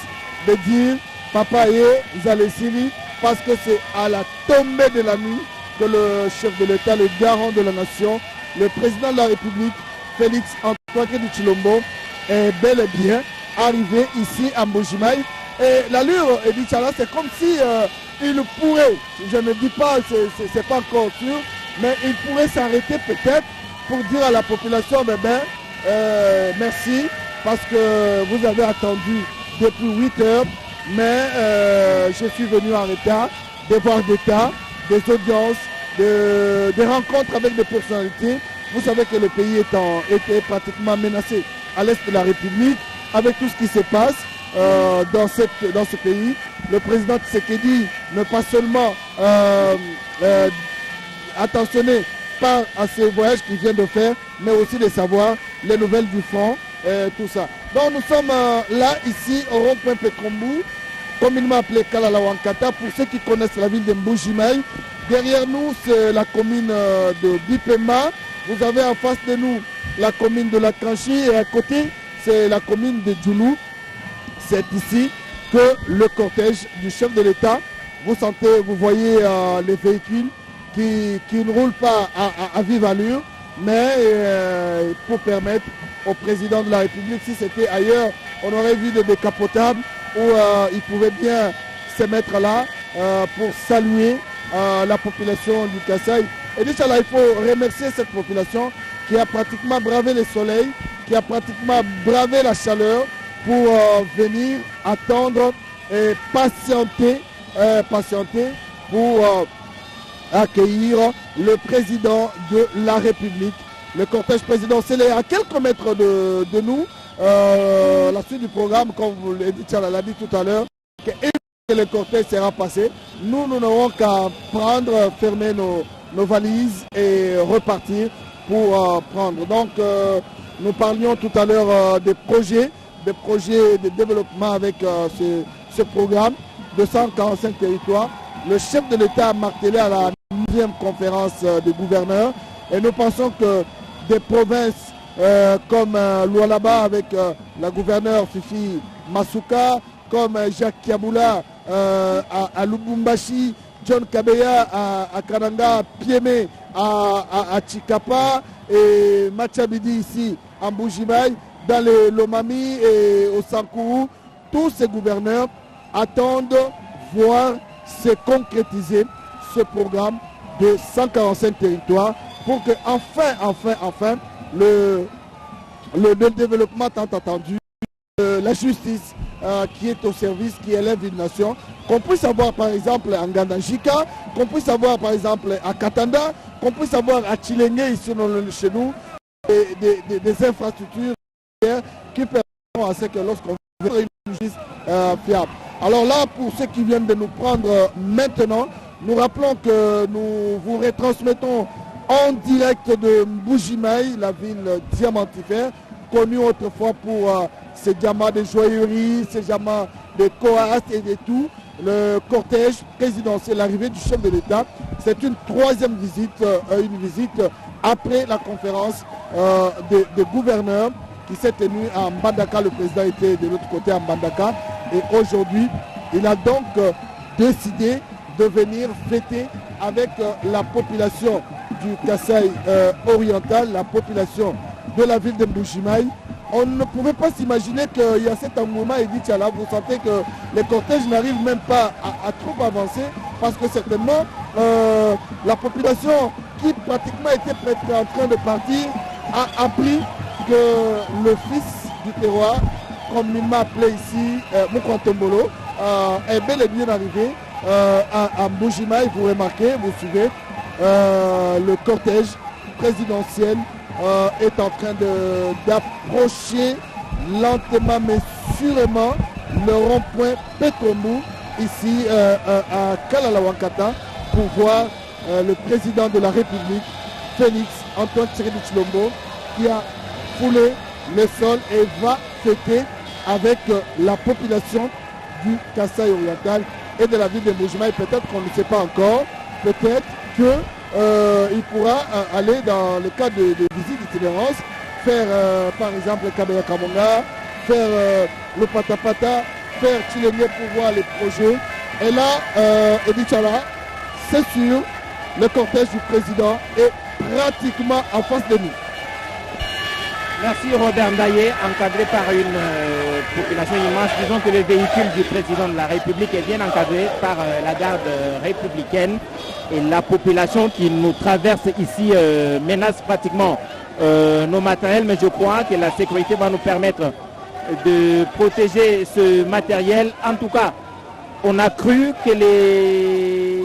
de dire papa et Zalesili, parce que c'est à la tombée de la nuit que le chef de l'État, le garant de la nation, le président de la République, Félix Antoine Tshilombo, est bel et bien arrivé ici à Mbujimai. Et l'allure, Edith Chala, c'est comme si il pourrait, je ne dis pas, c'est pas encore sûr, mais il pourrait s'arrêter peut-être pour dire à la population, merci, parce que vous avez attendu depuis 8 heures, mais je suis venu en retard, des voix d'État, des audiences, des rencontres avec des personnalités. Vous savez que le pays était pratiquement menacé à l'est de la République, avec tout ce qui se passe dans ce pays. Le président Tshisekedi n'est pas seulement attentionné à ce voyage qu'il vient de faire, mais aussi de savoir les nouvelles du front, tout ça. Donc nous sommes là, ici, au rond-point Pekombu, communément appelé Kalalawankata, pour ceux qui connaissent la ville de Mbujimai. Derrière nous, c'est la commune de Bipemba. Vous avez en face de nous la commune de la Kanchi et à côté, c'est la commune de Djoulou. C'est ici que le cortège du chef de l'État, vous sentez, vous voyez les véhicules qui ne roulent pas à vive allure, mais pour permettre au président de la République, si c'était ailleurs, on aurait vu des décapotables où il pouvait bien se mettre là pour saluer la population du Kasaï. Et d'Inch'Allah, il faut remercier cette population qui a pratiquement bravé le soleil, qui a pratiquement bravé la chaleur pour venir attendre et patienter pour accueillir le président de la République. Le cortège présidentiel est à quelques mètres de nous. La suite du programme, comme vous l'avez dit, l'a dit tout à l'heure, que le cortège sera passé, nous n'aurons qu'à prendre, fermer nos valises et repartir pour prendre. Donc nous parlions tout à l'heure des projets de développement avec ce programme de 145 territoires. Le chef de l'État a martelé à la 9e conférence des gouverneurs et nous pensons que des provinces comme Lualaba avec la gouverneure Fifi Masuka, comme Jacques Kiaboula à Lubumbashi, John Kabeya à Kananga, Piemé à Chikapa et Machabidi ici à Mbujimai, dans le Lomami et au Sankourou, tous ces gouverneurs attendent voir se concrétiser ce programme de 145 territoires pour que enfin le développement tant attendu, la justice qui est au service, qui élève une nation, qu'on puisse avoir par exemple en Gandanjika, qu'on puisse avoir par exemple à Katanda, qu'on puisse avoir à Chilenge ici chez nous, des infrastructures qui permettront à ce que lorsqu'on veut une justice fiable. Alors là, pour ceux qui viennent de nous prendre maintenant, nous rappelons que nous vous retransmettons en direct de Mbujimaï, la ville diamantifère, connue autrefois pour ses diamants de joaillerie, ses diamants de Koharat et de tout. Le cortège présidentiel, l'arrivée du chef de l'État, c'est une troisième visite, une visite après la conférence des gouverneurs qui s'est tenue à Mbandaka. Le président était de l'autre côté à Mbandaka. Et aujourd'hui, il a donc décidé de venir fêter avec la population du Kasaï oriental, la population de la ville de Mbujimaï. On ne pouvait pas s'imaginer qu'il y a cet engouement et dit là, vous sentez que les cortèges n'arrivent même pas à trop avancer parce que certainement la population qui pratiquement était en train de partir a appris que le fils du terroir, comme il m'a appelé ici, Moukantombolo, est bel et bien arrivé à Mbujimaï. Vous remarquez, vous suivez, le cortège présidentiel est en train d'approcher lentement mais sûrement le rond-point Pekombu ici à Kalalawankata pour voir le président de la République, Félix Antoine Tshisekedi Tshilombo, qui a foulé le sol et va fêter avec la population du Kasaï oriental et de la ville de Mbujimaï. Peut-être qu'on ne sait pas encore, peut-être que il pourra aller dans le cadre de visites d'itinérance, faire par exemple le Kabaya Kamonga, faire le Patapata, faire Chilenge pour voir les projets. Et là, Edichala, c'est sûr, le cortège du président est pratiquement en face de nous. Merci Robert Ndaye, encadré par une population immense. Disons que le véhicule du président de la République est bien encadré par la garde républicaine et la population qui nous traverse ici menace pratiquement nos matériels, mais je crois que la sécurité va nous permettre de protéger ce matériel. En tout cas, on a cru que les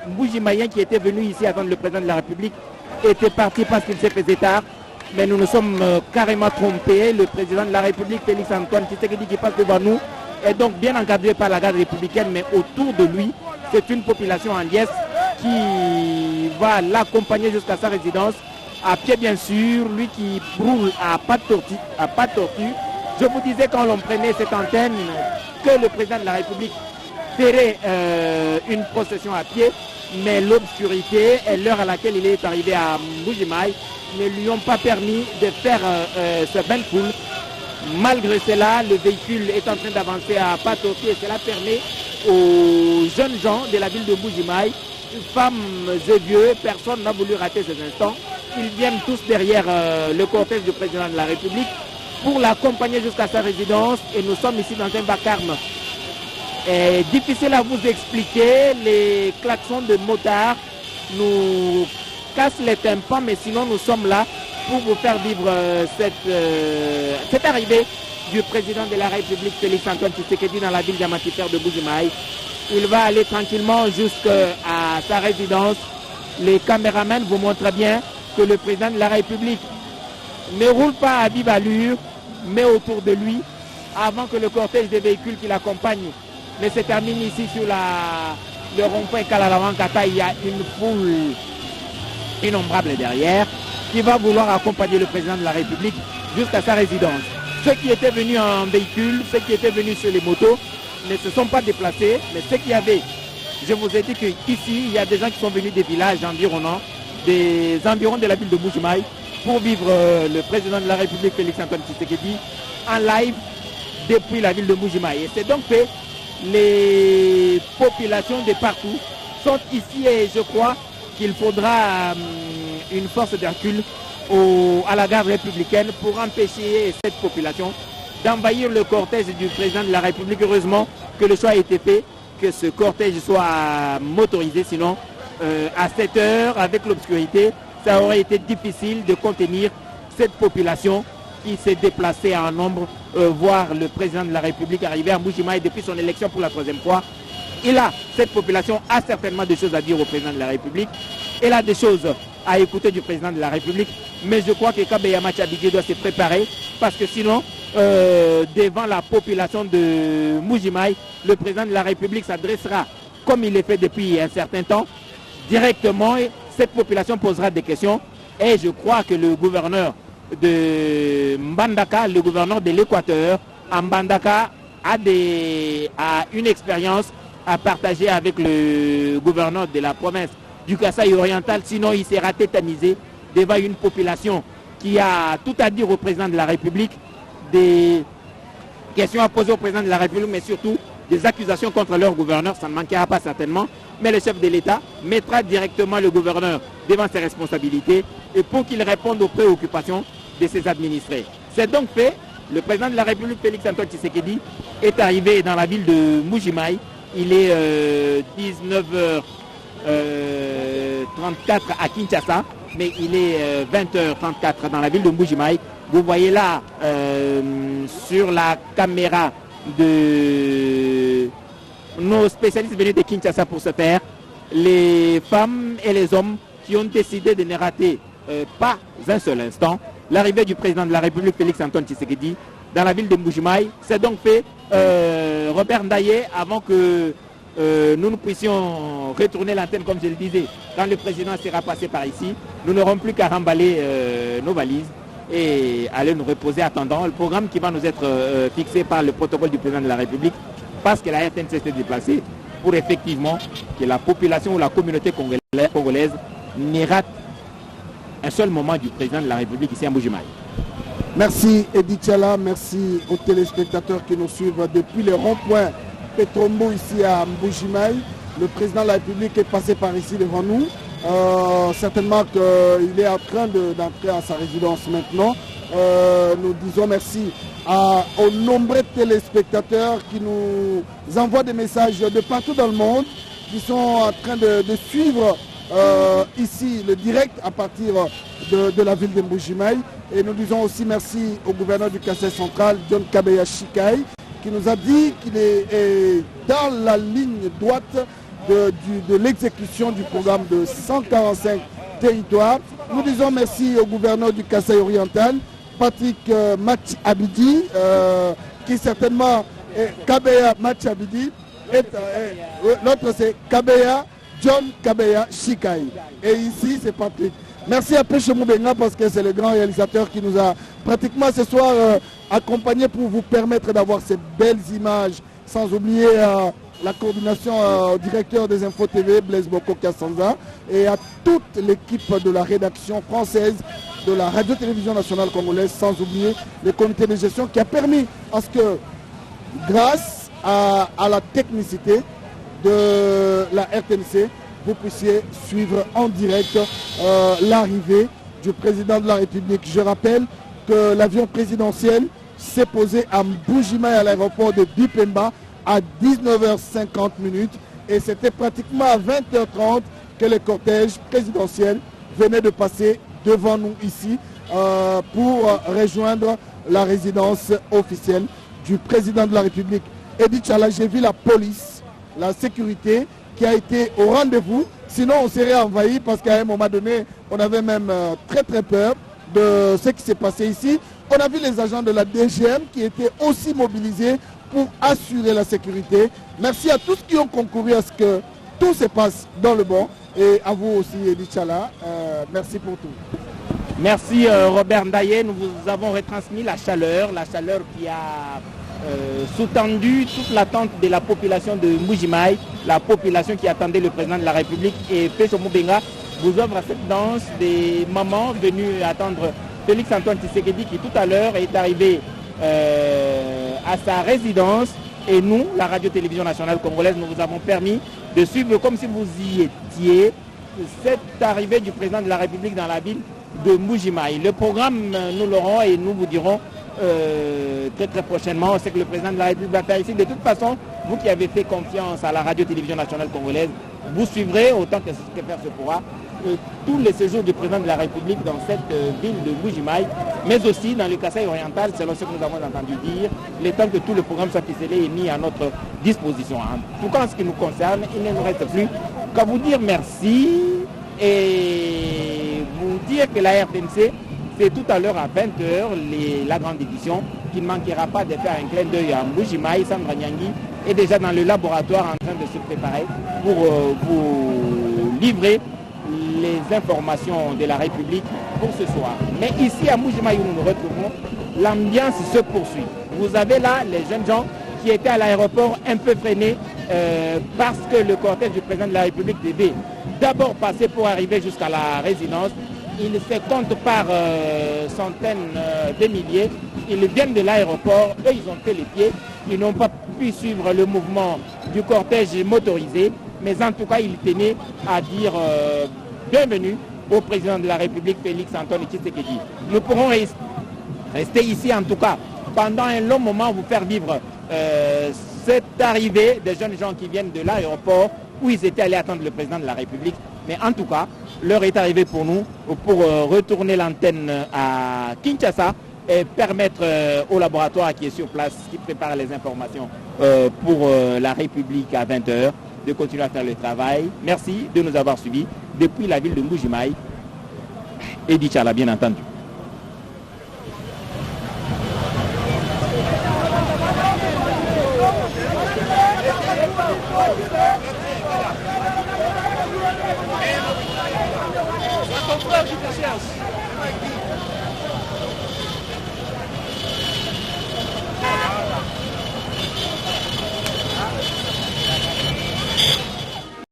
Mbujimaïens qui étaient venus ici attendre le président de la République étaient partis parce qu'il s'est fait tard. Mais nous nous sommes carrément trompés. Le président de la République, Félix Antoine Tshisekedi, qui passe devant nous, est donc bien encadré par la garde républicaine, mais autour de lui, c'est une population en liesse qui va l'accompagner jusqu'à sa résidence, à pied bien sûr, lui qui brûle à pas de tortue. Je vous disais quand l'on prenait cette antenne que le président de la République ferait une procession à pied, mais l'obscurité et l'heure à laquelle il est arrivé à Mbujimaï ne lui ont pas permis de faire ce bain de foule. Malgré cela, le véhicule est en train d'avancer à pas de tortue et cela permet aux jeunes gens de la ville de Mbujimaï, femmes et vieux, personne n'a voulu rater ces instants. Ils viennent tous derrière le cortège du président de la République pour l'accompagner jusqu'à sa résidence et nous sommes ici dans un vacarme. Difficile à vous expliquer, les klaxons de motards nous cassent les tympans, mais sinon nous sommes là pour vous faire vivre cette arrivée du président de la République, Félix Antoine Tshisekedi, dans la ville diamantifère de Mbujimaï. Il va aller tranquillement jusqu'à sa résidence. Les caméramans vous montrent bien que le président de la République ne roule pas à vive allure, mais autour de lui, avant que le cortège des véhicules qui l'accompagnent ne se termine ici sur le rond-point Kalalawankata. Il y a une foule innombrable derrière qui va vouloir accompagner le président de la République jusqu'à sa résidence. Ceux qui étaient venus en véhicule, ceux qui étaient venus sur les motos ne se sont pas déplacés, mais ceux qui avaient, je vous ai dit qu'ici, il y a des gens qui sont venus des villages environnants, des environs de la ville de Mbujimaï, pour vivre le président de la République, Félix Antoine Tshisekedi, en live depuis la ville de Mbujimaï. Et c'est donc que les populations de partout sont ici et je crois qu'il faudra une force d'Hercule à la garde républicaine pour empêcher cette population d'envahir le cortège du président de la République. Heureusement que le choix a été fait, que ce cortège soit motorisé, sinon à cette heure, avec l'obscurité, ça aurait été difficile de contenir cette population qui s'est déplacé en nombre voir le président de la République arriver à Mbuji-Mayi depuis son élection pour la 3e fois. Cette population a certainement des choses à dire au président de la République. Elle a des choses à écouter du président de la République. Mais je crois que Kabeya Matchabidji doit se préparer parce que sinon, devant la population de Mbuji-Mayi, le président de la République s'adressera, comme il est fait depuis un certain temps, directement. Et cette population posera des questions. Et je crois que le gouverneur de Mbandaka, le gouverneur de l'Équateur, à Mbandaka, a une expérience à partager avec le gouverneur de la province du Kasaï oriental, sinon il sera tétanisé devant une population qui a tout à dire au président de la République, des questions à poser au président de la République, mais surtout des accusations contre leur gouverneur. Ça ne manquera pas certainement, mais le chef de l'État mettra directement le gouverneur devant ses responsabilités et pour qu'il réponde aux préoccupations de ses administrés. C'est donc fait. Le président de la République, Félix Antoine Tshisekedi, est arrivé dans la ville de Mbuji-Mayi. Il est 19h34 à Kinshasa, mais il est 20h34 dans la ville de Mbuji-Mayi. Vous voyez là, sur la caméra de nos spécialistes venus de Kinshasa pour ce faire, les femmes et les hommes qui ont décidé de ne rater pas un seul instant l'arrivée du président de la République, Félix Antoine Tshisekedi, dans la ville de Mbuji-Mayi. C'est donc fait, Robert Ndaye, avant que nous puissions retourner l'antenne, comme je le disais, quand le président sera passé par ici, nous n'aurons plus qu'à remballer nos valises et aller nous reposer attendant le programme qui va nous être fixé par le protocole du président de la République, parce que la RTNC s'est déplacée pour effectivement que la population ou la communauté congolaise n'y rate un seul moment du président de la République ici à Mbuji-Mayi. Merci Edi Tchala, merci aux téléspectateurs qui nous suivent depuis le rond-point Petrombo ici à Mbuji-Mayi. Le président de la République est passé par ici devant nous. Certainement qu'il est en train d'entrer à sa résidence maintenant. Nous disons merci aux nombreux téléspectateurs qui nous envoient des messages de partout dans le monde, qui sont en train de suivre ici le direct à partir de la ville de Mbuji-Mayi. Et nous disons aussi merci au gouverneur du Kasaï central, John Kabeya Shikai, qui nous a dit qu'il est dans la ligne droite de l'exécution du programme de 145 territoires. Nous disons merci au gouverneur du Kasaï oriental, Patrick Matchabidji, qui certainement est Kabeya Matchabidji. L'autre c'est Kabeya John Kabeya Shikai. Et ici c'est Patrick. Merci à Péché Moubenga parce que c'est le grand réalisateur qui nous a pratiquement ce soir accompagné pour vous permettre d'avoir ces belles images, sans oublier la coordination au directeur des Infos TV, Blaise Boko Kassanza, et à toute l'équipe de la rédaction française de la Radio-Télévision Nationale Congolaise, sans oublier le comité de gestion qui a permis à ce que, grâce à la technicité de la RTNC, vous puissiez suivre en direct l'arrivée du président de la République. Je rappelle que l'avion présidentiel s'est posé à Mbuji-Mayi à l'aéroport de Bipemba à 19h50 et c'était pratiquement à 20h30 que le cortège présidentiel venait de passer devant nous ici pour rejoindre la résidence officielle du président de la République. Edi Tchala, j'ai vu la police, la sécurité qui a été au rendez-vous, sinon on serait envahi parce qu'à un moment donné, on avait même très peur de ce qui s'est passé ici. On a vu les agents de la DGM qui étaient aussi mobilisés pour assurer la sécurité. Merci à tous qui ont concouru à ce que tout se passe dans le bon. Et à vous aussi, Edi Tchala, merci pour tout. Merci Robert Ndaye, nous vous avons retransmis la chaleur qui a sous-tendu toute l'attente de la population de Mbuji-Mayi, la population qui attendait le président de la République. Et Pécho Moubenga vous offre à cette danse des mamans venues attendre Félix Antoine Tshisekedi qui tout à l'heure est arrivé à sa résidence. Et nous, la Radio-Télévision Nationale Congolaise, nous vous avons permis de suivre comme si vous y étiez cette arrivée du président de la République dans la ville de Mbuji-Mayi. Le programme, nous l'aurons et nous vous dirons très prochainement ce que le président de la République va faire ici. De toute façon, vous qui avez fait confiance à la Radio-Télévision Nationale Congolaise, vous suivrez autant que faire se pourra tous les séjours du président de la République dans cette ville de Mbuji-Mayi, mais aussi dans le Kasaï oriental, selon ce que nous avons entendu dire, le temps que tout le programme soit ficelé et mis à notre disposition. En tout cas, en ce qui nous concerne, il ne nous reste plus qu'à vous dire merci et vous dire que la RTNC, c'est tout à l'heure à 20h, la grande édition, qui ne manquera pas de faire un clin d'œil à Mbuji-Mayi. Sandra Nyangui est déjà dans le laboratoire en train de se préparer pour vous livrer les informations de la République pour ce soir. Mais ici à Mbuji-Mayi où nous nous retrouvons, l'ambiance se poursuit. Vous avez là les jeunes gens qui étaient à l'aéroport un peu freinés parce que le cortège du président de la République devait d'abord passer pour arriver jusqu'à la résidence. Ils se comptent par centaines de milliers. Ils viennent de l'aéroport, eux ils ont fait les pieds. Ils n'ont pas pu suivre le mouvement du cortège motorisé. Mais en tout cas, ils tenaient à dire bienvenue au président de la République, Félix Antoine Tshisekedi. Nous pourrons rester ici en tout cas pendant un long moment, vous faire vivre cette arrivée des jeunes gens qui viennent de l'aéroport où ils étaient allés attendre le président de la République. Mais en tout cas, l'heure est arrivée pour nous pour retourner l'antenne à Kinshasa et permettre au laboratoire qui est sur place, qui prépare les informations pour la République à 20h, de continuer à faire le travail. Merci de nous avoir suivis depuis la ville de Mbuji-Mayi. Et Dichala, bien entendu. Ton frère, je te cherche.